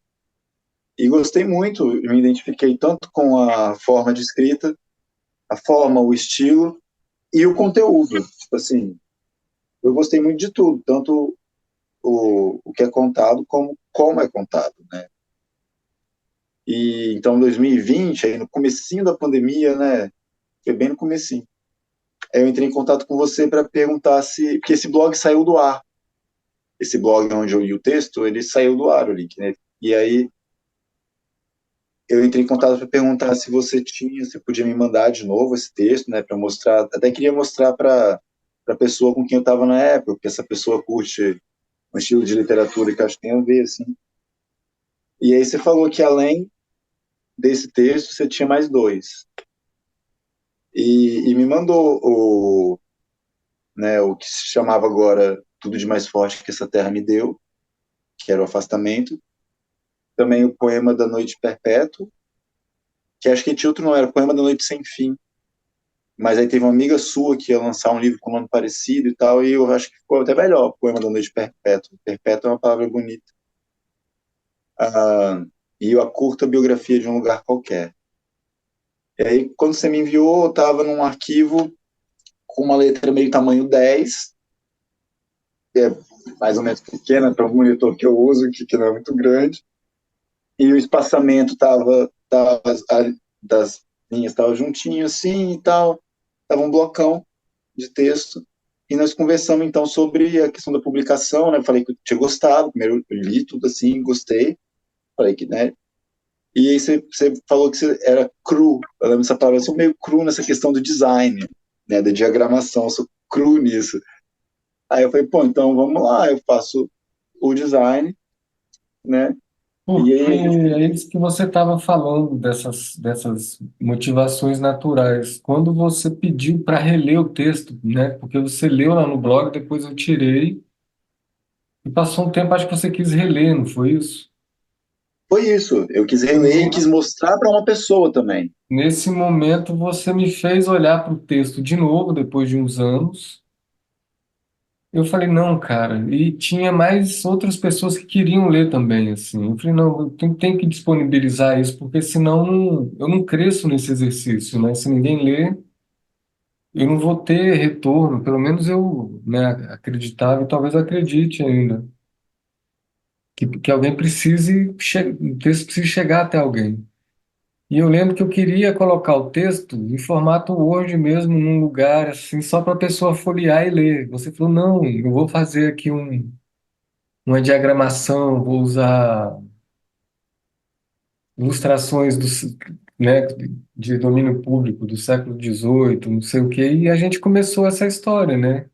E gostei muito, me identifiquei tanto com a forma de escrita, a forma, o estilo e o conteúdo. Tipo assim, eu gostei muito de tudo, tanto o que é contado como é contado, né? E então 2020, aí no comecinho da pandemia, né? Foi bem no comecinho. Aí eu entrei em contato com você para perguntar se, porque esse blog saiu do ar. Esse blog onde eu li o texto, ele saiu do ar o link, né? E aí eu entrei em contato para perguntar se você tinha, se podia me mandar de novo esse texto, né, para mostrar, até queria mostrar para a pessoa com quem eu estava na época, porque essa pessoa curte um estilo de literatura que acho que tem a ver, assim. E aí você falou que além desse texto você tinha mais dois. E me mandou né, o que se chamava agora Tudo de Mais Forte que essa terra me deu, que era o Afastamento. Também o Poema da Noite Perpétua, que acho que título não era Poema da Noite Sem Fim. Mas aí teve uma amiga sua que ia lançar um livro com um nome parecido e tal, e eu acho que ficou até melhor, Poema da Noite Perpétua. Perpétua é uma palavra bonita. Ah, e a curta biografia de um lugar qualquer. E aí, quando você me enviou, eu estava num arquivo com uma letra meio tamanho 10, que é mais ou menos pequena para o monitor que eu uso, que não é muito grande, e o espaçamento tava das linhas estava juntinho assim e tal, tava um blocão de texto, e nós conversamos então sobre a questão da publicação, né? Eu falei que eu tinha gostado, primeiro eu li tudo assim, gostei, falei que, né? E aí você falou que você era cru, eu lembro dessa palavra, eu sou meio cru nessa questão do design, né? Da diagramação, eu sou cru nisso. Aí eu falei, pô, então vamos lá, eu faço o design, né? E Porque aí, é isso que você estava falando, dessas motivações naturais. Quando você pediu para reler o texto, né? Porque você leu lá no blog, depois eu tirei, e passou um tempo, acho que você quis reler, não foi isso? foi isso, eu quis reler e quis mostrar para uma pessoa também. Nesse momento, você me fez olhar para o texto de novo, depois de uns anos. Eu falei, não, cara. E tinha mais outras pessoas que queriam ler também, assim. Eu falei, não, eu tenho que disponibilizar isso, porque senão eu não cresço nesse exercício, né? Se ninguém lê, eu não vou ter retorno. Pelo menos eu, né, acreditava e talvez acredite ainda. Que alguém precise, o texto precise chegar até alguém. E eu lembro que eu queria colocar o texto em formato Word mesmo, num lugar assim, só para a pessoa folhear e ler. Você falou, não, eu vou fazer aqui uma diagramação, vou usar ilustrações né, de domínio público do século XVIII, não sei o quê, e a gente começou essa história, né,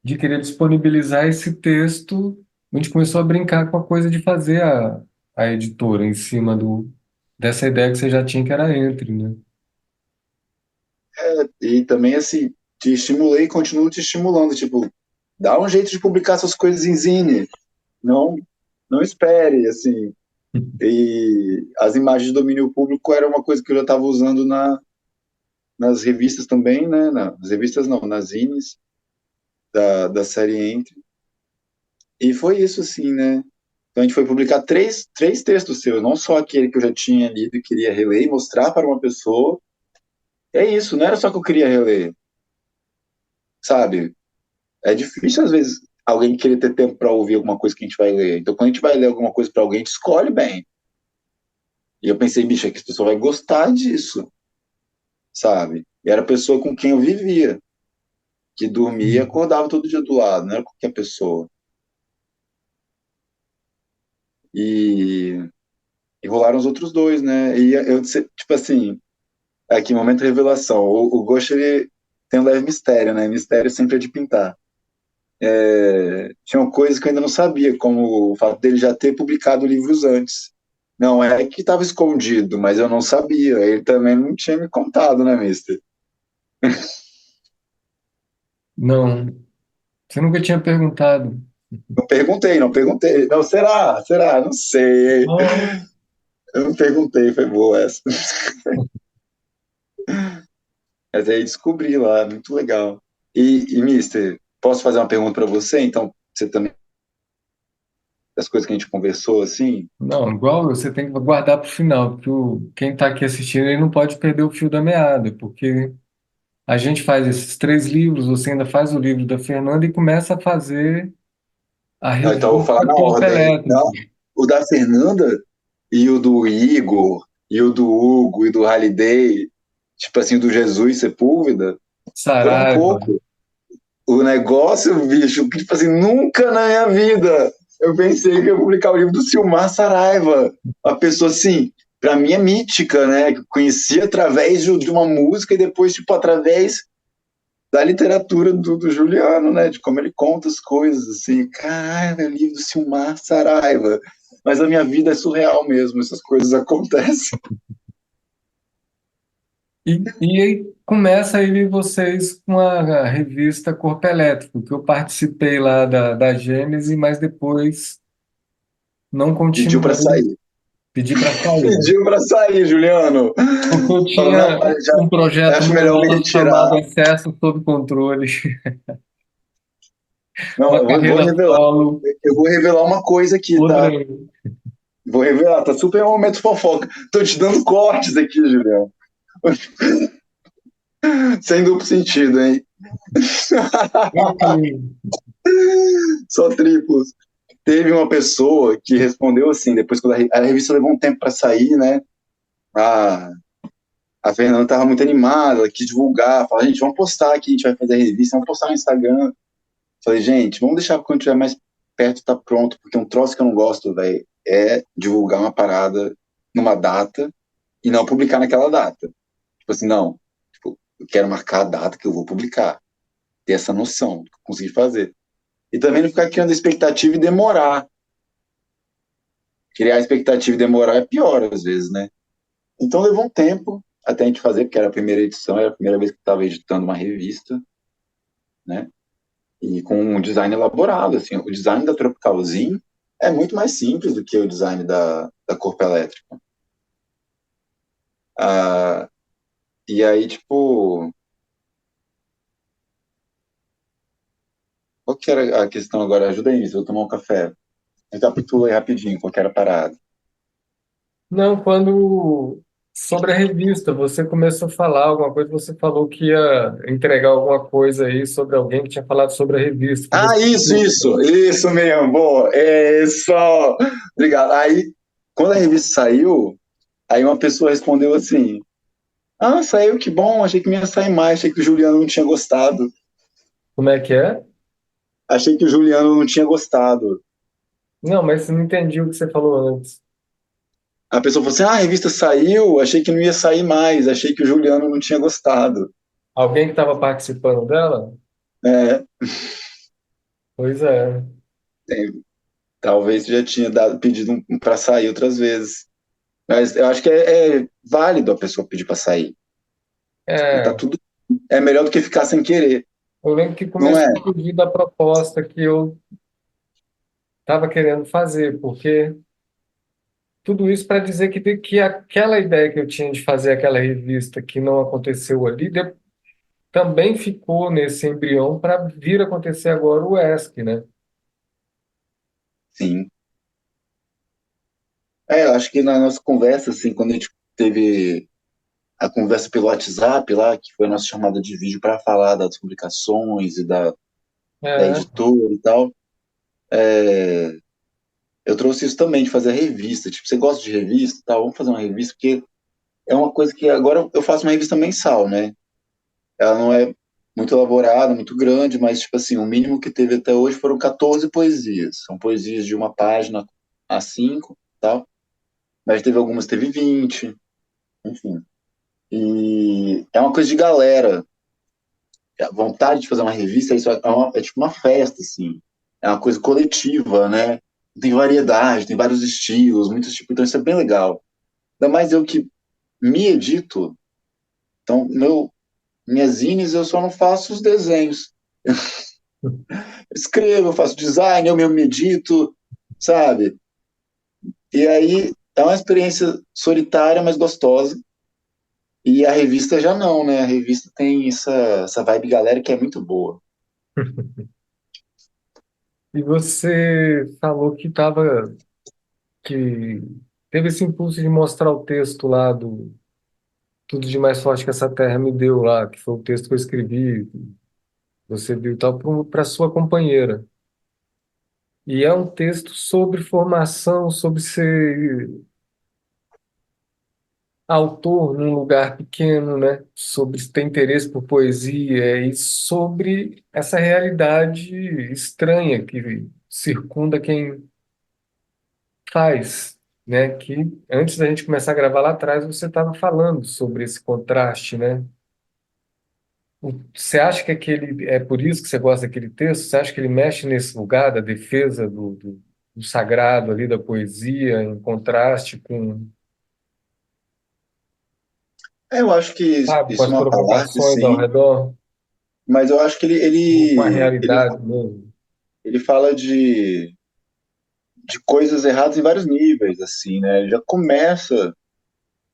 de querer disponibilizar esse texto. A gente começou a brincar com a coisa de fazer a editora em cima dessa ideia que você já tinha, que era Entre, né? E também, assim, te estimulei e continuo te estimulando. Tipo, dá um jeito de publicar suas coisas em zine. Não, não espere, assim. E as imagens de domínio público era uma coisa que eu já estava usando nas revistas também, né? Nas revistas não, nas zines da série Entre. E foi isso, assim, né? Então a gente foi publicar três textos seus, não só aquele que eu já tinha lido e queria reler e mostrar para uma pessoa. É isso, não era só que eu queria reler, sabe? É difícil, às vezes, alguém querer ter tempo para ouvir alguma coisa que a gente vai ler. Então, quando a gente vai ler alguma coisa para alguém, a gente escolhe bem. E eu pensei, bicho, é que a pessoa vai gostar disso, sabe? E era a pessoa com quem eu vivia, que dormia e acordava todo dia do lado, não era qualquer pessoa. E, e rolaram os outros dois, né? E eu, tipo assim, aqui, momento de revelação. O Ghost, ele tem um leve mistério, né? Mistério sempre é de pintar. Tinham coisas que eu ainda não sabia, como o fato dele já ter publicado livros antes. Não é que estava escondido, mas eu não sabia. Ele também não tinha me contado, né, mister? Não, você nunca tinha perguntado. Não perguntei, não perguntei. Não, será? Será? Não sei. Oh, Eu não perguntei, foi boa essa. Mas aí descobri lá, muito legal. mister, posso fazer uma pergunta para você? Então, você também, das coisas que a gente conversou, assim? não, igual você tem que guardar para o final, porque quem está aqui assistindo ele não pode perder o fio da meada, porque a gente faz esses três livros, você ainda faz o livro da Fernanda e começa a fazer a Não, então eu vou falar revista na Corpo ordem. Não, Elétrico. o da Fernanda e o do Igor, e o do Hugo, e do Halliday, tipo assim, do Jesus Sepúlveda, foram Saraiva. pouco. O negócio, bicho, que tipo assim, nunca na minha vida eu pensei que eu ia publicar o livro do Silmar Saraiva. Uma pessoa assim, pra mim é mítica, né? Que eu conheci através de uma música e depois, tipo, através da literatura do Juliano, né? De como ele conta as coisas, assim. Caralho, livro do Silmar Saraiva. Mas a minha vida é surreal mesmo, essas coisas acontecem. E aí começa aí vocês com a revista Corpo Elétrico, que eu participei lá da Gênese, mas depois não Pediu para continuei, sair. pedi para sair. Pediu para sair, Juliano. Porque eu Falou, não, tinha já um projeto acho melhor me novo chamado retirar. Excesso Sob Controle, Não, uma vou carreira revelar. solo, Eu vou revelar uma coisa aqui, outra. tá? Vou revelar, tá super um momento fofoca. Tô te dando cortes aqui, Juliano. Sem duplo sentido, hein? Enfim, Só triplos. Teve uma pessoa que respondeu assim, depois que a revista levou um tempo para sair, né? A, a Fernanda estava muito animada, ela quis divulgar, falou, gente, vamos postar aqui, a gente vai fazer a revista, vamos postar no Instagram. Falei, gente, vamos deixar quando estiver mais perto, tá pronto, porque um troço que eu não gosto, velho, é divulgar uma parada numa data e não publicar naquela data. Tipo assim, não, tipo, eu quero marcar a data que eu vou publicar, ter essa noção do que eu consegui fazer. E também não ficar criando expectativa e demorar. Criar expectativa e demorar é pior, às vezes, né? Então levou um tempo até a gente fazer, porque era a primeira edição, era a primeira vez que eu estava editando uma revista, né? E com um design elaborado, assim. O design da Tropicalzinho é muito mais simples do que o design da Corpo Elétrica. Ah, e aí, tipo, qual que era a questão agora? Ajuda aí, eu vou tomar um café. Recapitula aí rapidinho qual que era a parada. não, quando sobre a revista, você começou a falar alguma coisa, você falou que ia entregar alguma coisa aí sobre alguém que tinha falado sobre a revista, que Ah, você isso mesmo, boa, é isso, obrigado. Aí, quando a revista saiu, aí uma pessoa respondeu assim, ah, saiu, que bom, achei que não ia sair mais, achei que o Juliano não tinha gostado, como é que é? achei que o Juliano não tinha gostado. Não, mas não entendi o que você falou antes. A pessoa falou assim, ah, a revista saiu, achei que não ia sair mais, achei que o Juliano não tinha gostado. Alguém que estava participando dela? É, Pois é. talvez já tinha pedido para sair outras vezes. Mas eu acho que é válido a pessoa pedir para sair. Tipo, tá É, tudo. É melhor do que ficar sem querer, eu lembro que não é? começou a fugir da proposta que eu estava querendo fazer, porque tudo isso para dizer que aquela ideia que eu tinha de fazer aquela revista que não aconteceu ali, também ficou nesse embrião para vir acontecer agora o ESC, né? Sim. Eu acho que na nossa conversa, assim, quando a gente teve a conversa pelo WhatsApp lá, que foi a nossa chamada de vídeo para falar das publicações e da É, editora e tal, é, eu trouxe isso também, de fazer a revista. Tipo, você gosta de revista e tal? Vamos fazer uma revista, porque é uma coisa que agora eu faço uma revista mensal, né? Ela não é muito elaborada, muito grande, mas, tipo assim, o mínimo que teve até hoje foram 14 poesias. São poesias de uma página a cinco, tal. Mas teve algumas, teve 20, enfim. E é uma coisa de galera. A vontade de fazer uma revista, isso é tipo uma festa, assim. É uma coisa coletiva, né? Tem variedade, tem vários estilos, muitos tipos, então isso é bem legal. Ainda mais eu que me edito, então minhas zines eu só não faço os desenhos. Eu escrevo, eu faço design, eu mesmo me edito, sabe? E aí é uma experiência solitária, mas gostosa. E a revista já não, né? A revista tem essa vibe galera que é muito boa. e você falou que teve esse impulso de mostrar o texto lá do Tudo de Mais Forte que essa Terra me deu lá, que foi o texto que eu escrevi, você viu e tal, para sua companheira. E é um texto sobre formação, sobre ser autor num lugar pequeno, né? Sobre ter interesse por poesia e sobre essa realidade estranha que circunda quem faz, né? Que antes da gente começar a gravar lá atrás, você estava falando sobre esse contraste, né? Você acha que aquele é por isso que você gosta daquele texto? Você acha que ele mexe nesse lugar da defesa do sagrado ali, da poesia, em contraste com, Eu acho que sabe, com isso as é uma parte, provocações ao sim, redor, mas eu acho que com a realidade mesmo? ele fala de de coisas erradas em vários níveis, assim, né? Ele já começa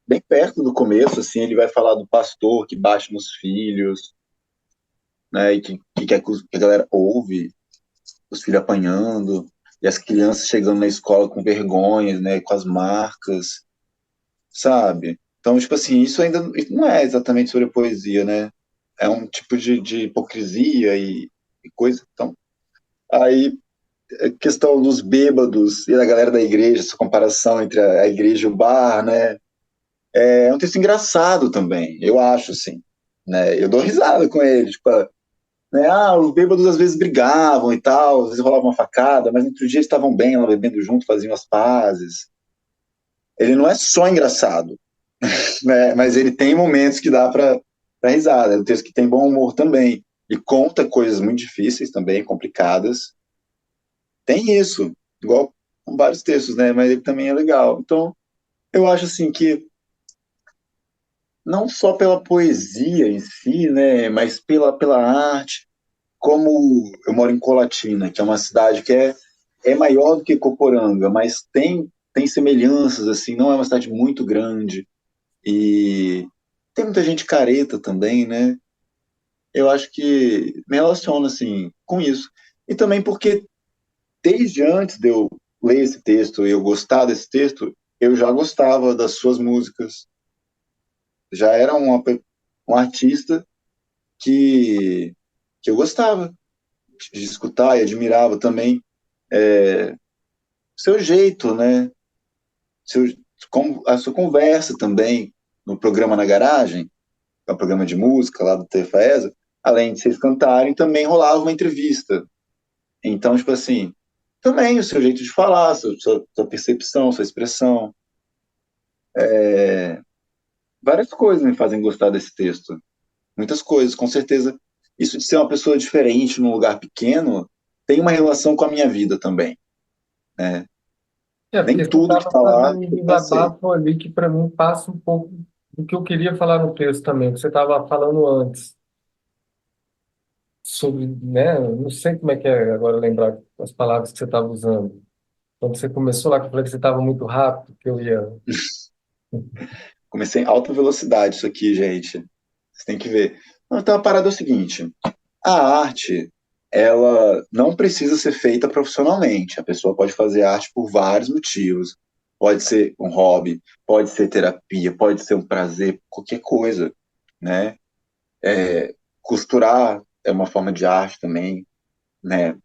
bem perto do começo, assim, ele vai falar do pastor que bate nos filhos, né? E que quer que a galera ouve os filhos apanhando, e as crianças chegando na escola com vergonhas, né? Com as marcas, sabe? Então, tipo assim, isso não é exatamente sobre a poesia, né? É um tipo de hipocrisia e coisa. Então, aí, a questão dos bêbados e da galera da igreja, essa comparação entre a igreja e o bar, né? É um texto engraçado também, eu acho, assim. Né? Eu dou risada com ele, tipo, né? Os bêbados às vezes brigavam e tal, às vezes rolava uma facada, mas no outro dia eles estavam bem lá bebendo junto, faziam as pazes. Ele não é só engraçado, né? Mas ele tem momentos que dá para risada. É um texto que tem bom humor também. E conta coisas muito difíceis também, complicadas. Tem isso, igual com vários textos, né? Mas ele também é legal. Então, eu acho assim que não só pela poesia em si, né? Mas pela arte. Como eu moro em Colatina, que é uma cidade que é maior do que Coporanga, mas tem semelhanças, assim, não é uma cidade muito grande. E tem muita gente careta também, né? Eu acho que me relaciona assim com isso. E também porque desde antes de eu ler esse texto e eu gostar desse texto, eu já gostava das suas músicas. Já era um artista que, que eu gostava de escutar e admirava também seu jeito, né? Seu, como a sua conversa também no programa Na Garagem, que é um programa de música lá do Tefaesa, além de vocês cantarem, também rolava uma entrevista. Então, tipo assim, também o seu jeito de falar, sua percepção, sua expressão, várias coisas me fazem gostar desse texto. Muitas coisas, com certeza. Isso de ser uma pessoa diferente num lugar pequeno tem uma relação com a minha vida também, né? É, Nem porque você tudo que estava está lá fazendo um eu passei. desabafo ali que para mim passa um pouco do que eu queria falar no texto também, que você estava falando antes, sobre, né? Eu não sei como é que é agora lembrar as palavras que você estava usando. Quando você começou lá, que eu falei que você estava muito rápido, que eu ia. Comecei em alta velocidade isso aqui, gente. Você tem que ver. Não, então a parada é o seguinte: a arte, ela não precisa ser feita profissionalmente. A pessoa pode fazer arte por vários motivos. Pode ser um hobby, pode ser terapia, pode ser um prazer, qualquer coisa, né? Costurar é uma forma de arte também, né?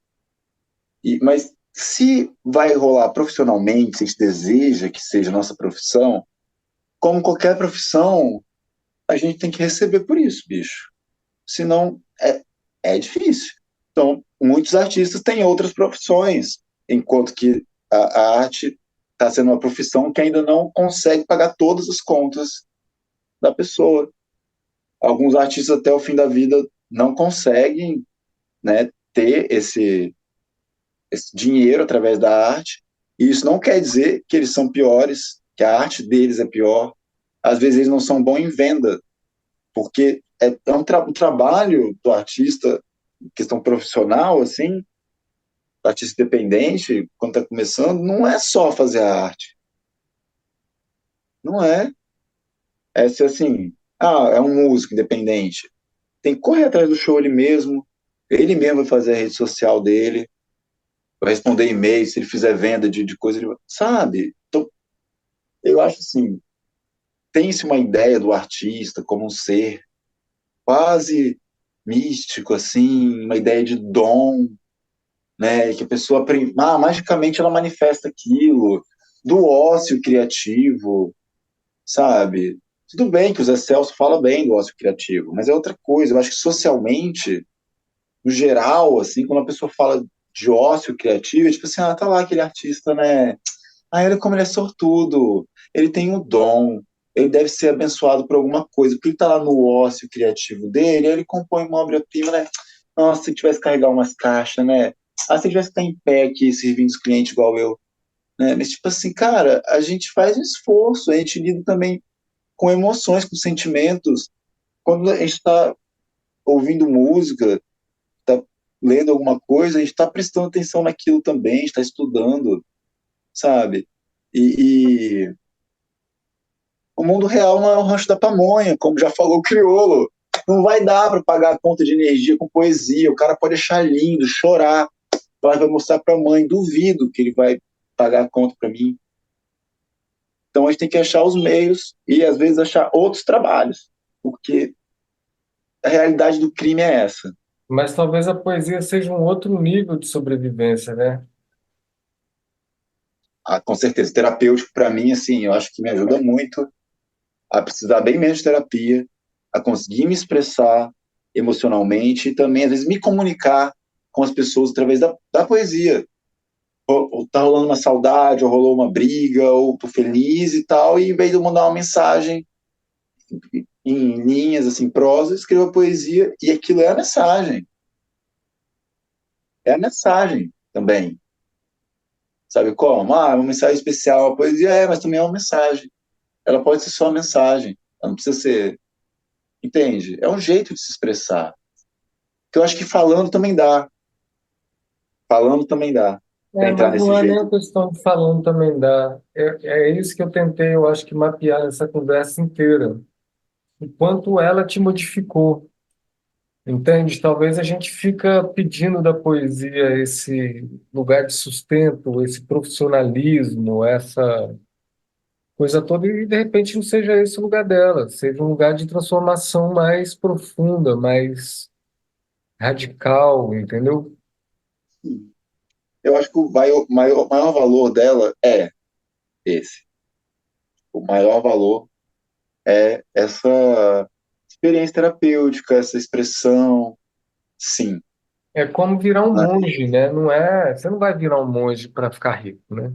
Mas se vai rolar profissionalmente, se a gente deseja que seja nossa profissão, como qualquer profissão, a gente tem que receber por isso, bicho. Senão é difícil. Então, muitos artistas têm outras profissões, enquanto que a arte está sendo uma profissão que ainda não consegue pagar todas as contas da pessoa. Alguns artistas até o fim da vida não conseguem, né, ter esse dinheiro através da arte. E isso não quer dizer que eles são piores, que a arte deles é pior. Às vezes eles não são bons em venda, porque um trabalho do artista, questão profissional, assim, artista independente, quando está começando, não é só fazer a arte. Não é. É ser assim, é um músico independente. Tem que correr atrás do show ele mesmo vai fazer a rede social dele, vai responder e-mail, se ele fizer venda de coisa, ele sabe? Então, eu acho assim, tem-se uma ideia do artista como um ser quase místico, assim, uma ideia de dom, né? Que a pessoa magicamente ela manifesta aquilo, do ócio criativo, sabe? Tudo bem que o Zé Celso fala bem do ócio criativo, mas é outra coisa. Eu acho que socialmente, no geral, assim, quando a pessoa fala de ócio criativo, é tipo assim, tá lá aquele artista, né? Ele como ele é sortudo, ele tem um dom, ele deve ser abençoado por alguma coisa, porque ele tá lá no ócio criativo dele, aí ele compõe uma obra-prima, né? Nossa, se tivesse que carregar umas caixas, né? Se tivesse que estar em pé aqui, servindo os clientes igual eu, né? Mas, tipo assim, cara, a gente faz um esforço, a gente lida também com emoções, com sentimentos. Quando a gente está ouvindo música, está lendo alguma coisa, a gente está prestando atenção naquilo também, está estudando. sabe? E o mundo real não é o rancho da pamonha, como já falou o Criolo. Não vai dar para pagar a conta de energia com poesia. O cara pode achar lindo, chorar, vai mostrar para a mãe. Duvido que ele vai pagar a conta para mim. Então a gente tem que achar os meios e às vezes achar outros trabalhos, porque a realidade do crime é essa. Mas talvez a poesia seja um outro nível de sobrevivência, né? Ah, com certeza, terapêutico para mim, assim, eu acho que me ajuda muito a precisar bem menos de terapia, a conseguir me expressar emocionalmente e também, às vezes, me comunicar com as pessoas através da poesia. Ou tá rolando uma saudade, ou rolou uma briga, ou tô feliz e tal, e em vez de eu mandar uma mensagem em linhas, assim, prosa, eu escrevo a poesia e aquilo é a mensagem. É a mensagem também. Sabe como? Ah, é uma mensagem especial. A poesia é, mas também é uma mensagem. Ela pode ser só uma mensagem. Ela não precisa ser. Entende? É um jeito de se expressar. Que eu acho que falando também dá. Falando também dá. Pra É, entrar mas nesse não é nem a jeito. questão de falando também dá. É isso que eu tentei, eu acho que mapear nessa conversa inteira. O quanto ela te modificou, entende? Talvez a gente fica pedindo da poesia esse lugar de sustento, esse profissionalismo, essa coisa toda, e de repente não seja esse o lugar dela, seja um lugar de transformação mais profunda, mais radical, entendeu? Eu acho que o maior valor dela é esse. O maior valor é essa experiência terapêutica, essa expressão. Sim. É como virar um Né? monge, né? Não é, você não vai virar um monge para ficar rico, né?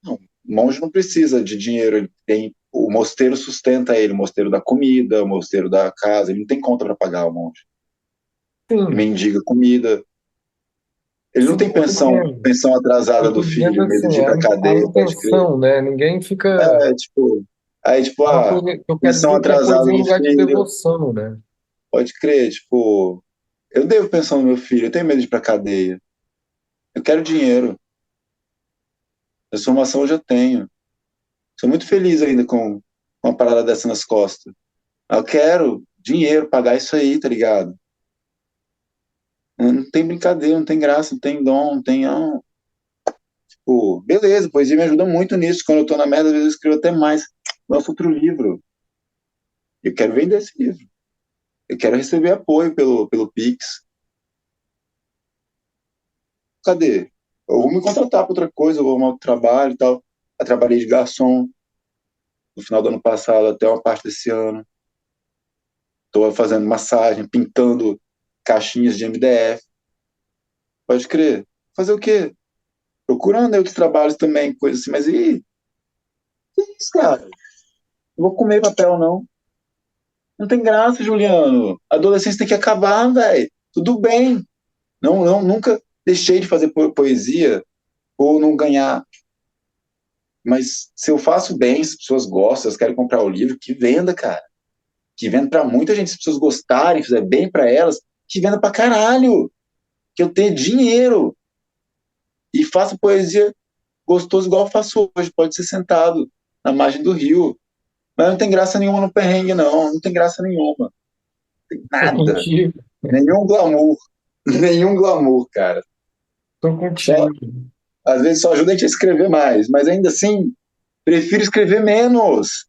Não, o monge não precisa de dinheiro. Ele tem, o mosteiro sustenta ele, o mosteiro da comida, o mosteiro da casa. Ele não tem conta para pagar o monge. Ele Sim, mendiga comida. Ele não sim, tem eu pensão, entendo. pensão Eu atrasada do estou dizendo filho, medo assim, de ir para a cadeia, pode crer. intenção, né? Ninguém fica. É, tipo, aí, tipo, Uma coisa que eu quero pensão dizer que a atrasada poesia é um do lugar de filho, devoção, né? pode crer, tipo, eu devo pensão no meu filho, eu tenho medo de ir pra cadeia. Eu quero dinheiro. Essa formação eu já tenho. Sou muito feliz ainda com uma parada dessa nas costas. Eu quero dinheiro, pagar isso aí, tá ligado? Não tem brincadeira, não tem graça, não tem dom, não tem. Ah, tipo, beleza, poesia me ajuda muito nisso. Quando eu tô na merda, às vezes eu escrevo até mais. Nosso outro livro. Eu quero vender esse livro. Eu quero receber apoio pelo Pix. Cadê? Eu vou me contratar para outra coisa, eu vou arrumar outro trabalho e tal. Eu trabalhei de garçom no final do ano passado até uma parte desse ano. Estou fazendo massagem, pintando caixinhas de MDF. Pode crer. Fazer o quê? Procurando outros trabalhos também, coisa assim. Mas e que isso, cara? Não vou comer papel, não. Não tem graça, Juliano. A adolescência tem que acabar, velho. Tudo bem. Não, não, nunca deixei de fazer poesia ou não ganhar. Mas se eu faço bem, se as pessoas gostam, elas querem comprar o livro, que venda, cara. Que venda pra muita gente. Se as pessoas gostarem, fizer bem pra elas, que venda pra caralho. Que eu tenha dinheiro. E faça poesia gostoso igual eu faço hoje. Pode ser sentado na margem do rio. Mas não tem graça nenhuma no perrengue, não. Não tem graça nenhuma. Tô Nada. contigo, Nenhum glamour. Nenhum glamour, cara. tô Só, contigo. às vezes só ajuda a gente a escrever mais. Mas ainda assim, prefiro escrever menos.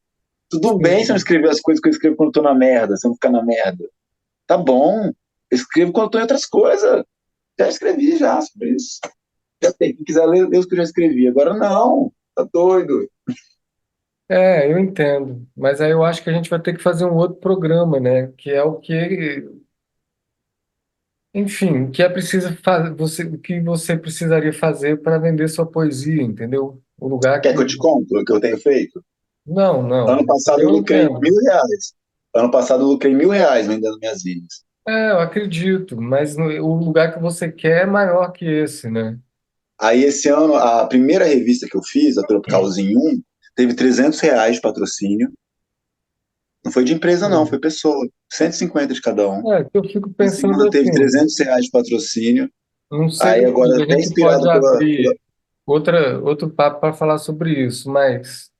Tudo bem se eu não Sim. escrever as coisas que eu escrevo quando eu tô na merda, se eu não ficar na merda. Tá bom. Eu escrevo quando eu tô em outras coisas. Já escrevi já sobre isso. Já tem. Quem quiser ler, lê os que eu já escrevi. Agora não. Tá doido. É, eu entendo. Mas aí eu acho que a gente vai ter que fazer um outro programa, né? Que é o que, enfim, o que é preciso fazer, o que você precisaria fazer para vender sua poesia, entendeu? O lugar Quer que. que eu te conte o que eu tenho feito? Não, Ano não. passado eu Eu lucrei mil entendo. reais. Ano passado eu lucrei R$ 1.000 vendendo minhas vinhas. É, eu acredito, mas o lugar que você quer é maior que esse, né? Aí esse ano, a primeira revista que eu fiz, a Tropicalzinho 1, teve R$ 300 de patrocínio. Não foi de empresa, não, foi Sim. pessoa. 150 de cada um. É, que eu fico Esse pensando ano teve assim, R$ 300 de patrocínio. Não sei, Aí agora, a até gente pode inspirado abrir outro papo para falar sobre isso, mas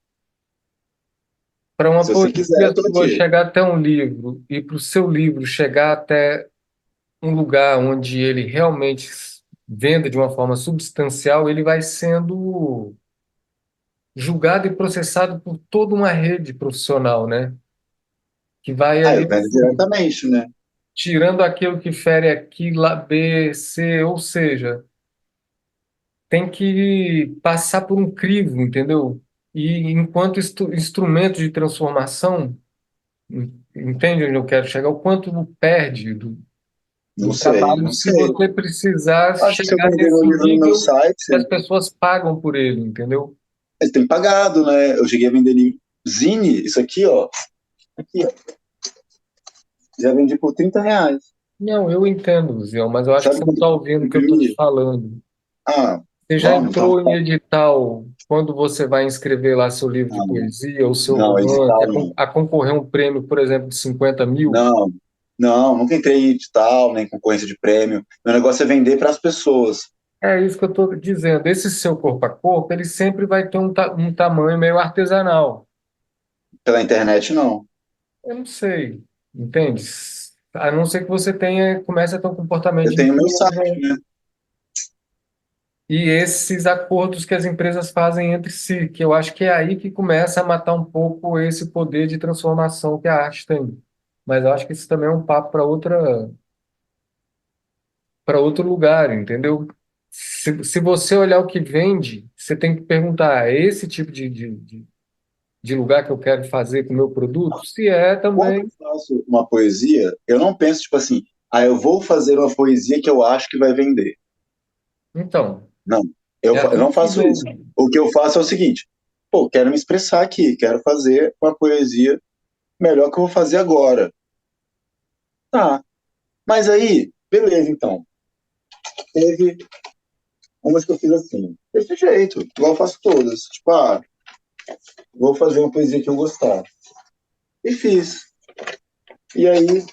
para uma se você quiser, eu tô pessoa aqui. chegar até um livro e para o seu livro chegar até um lugar onde ele realmente venda de uma forma substancial, ele vai sendo julgado e processado por toda uma rede profissional, né? Que vai Ah, ali, eu vendo assim, diretamente, né? tirando aquilo que fere aqui, lá, B, C, ou seja, tem que passar por um crivo, entendeu? E enquanto instrumento de transformação, entende onde eu quero chegar? O quanto perde do Não sei, trabalho não se sei. você precisar Acho que se eu chegar vender meu nesse livro no meu nível que as site, pessoas pagam por ele, entendeu? eles têm pagado, né? Eu cheguei a vender em Zine, isso aqui, ó, já vendi por R$ 30. Não, eu entendo, Zé, mas eu acho que Sabe você não quanto está ouvindo o que eu estou te imprimi? falando. Ah, Você já vamos, então. entrou em edital quando você vai inscrever lá seu livro de Ah, não, poesia ou seu não, romance, edital não. a concorrer a um prêmio, por exemplo, de 50.000? Não, não, nunca entrei em edital, nem em concorrência de prêmio. Meu negócio é vender para as pessoas. É isso que eu estou dizendo. Esse seu corpo a corpo, ele sempre vai ter um tamanho meio artesanal. Pela internet, não. Eu não sei, entende? A não ser que você tenha, comece a ter um comportamento Eu de tenho meu empresa site, né? e esses acordos que as empresas fazem entre si, que eu acho que é aí que começa a matar um pouco esse poder de transformação que a arte tem. Mas eu acho que isso também é um papo para outro lugar, entendeu? Se você olhar o que vende, você tem que perguntar, é esse tipo de lugar que eu quero fazer com o meu produto? Se é Quando eu também, faço uma poesia, eu não penso, tipo assim, eu vou fazer uma poesia que eu acho que vai vender. então, Não, é eu assim não que faço isso. vende. O que eu faço é o seguinte: pô, quero me expressar aqui, quero fazer uma poesia melhor que eu vou fazer agora. Tá, mas aí, beleza, então. Teve umas que eu fiz assim, desse jeito, igual eu faço todas. Tipo, vou fazer uma poesia que eu gostar. E fiz. E aí,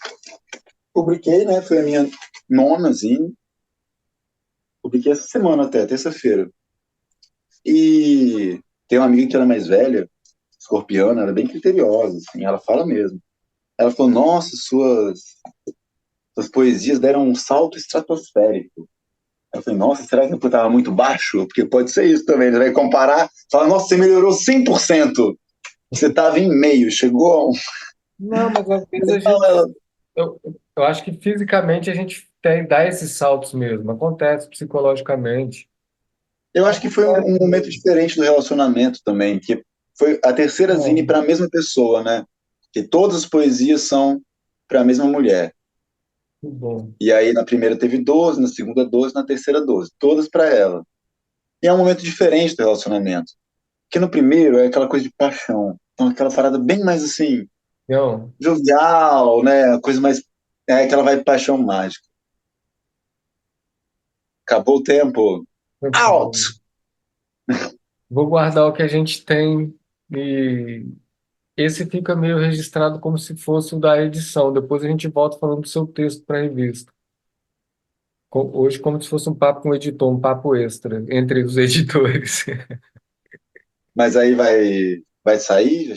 publiquei, né? Foi a minha nonazinha. Publiquei essa semana até, terça-feira. E tem uma amiga que era mais velha, escorpiana, ela é bem criteriosa, assim, ela fala mesmo. Ela falou, nossa, suas poesias deram um salto estratosférico. Eu falei, nossa, será que eu estava muito baixo? Porque pode ser isso também, ele vai comparar, fala, nossa, você melhorou 100%. Você estava em meio, chegou a um... Não, mas às vezes a Não, gente, eu acho que fisicamente a gente dá esses saltos mesmo, acontece psicologicamente. eu acho que foi um Acontece momento mesmo. diferente do relacionamento também, que foi a terceira zine É, para a mesma pessoa, né? Que todas as poesias são para a mesma mulher. que bom. E aí na primeira teve 12, na segunda 12, na terceira 12, todas para ela. E é um momento diferente do relacionamento. Porque no primeiro é aquela coisa de paixão. Então aquela parada bem mais assim, Não, jovial, né? Coisa mais. É aquela vai de paixão mágica. Acabou o tempo. muito Out! bom. Vou guardar o que a gente tem e esse fica meio registrado como se fosse o da edição. Depois a gente volta falando do seu texto para a revista. Hoje, como se fosse um papo com o editor, um papo extra entre os editores. Mas aí vai sair?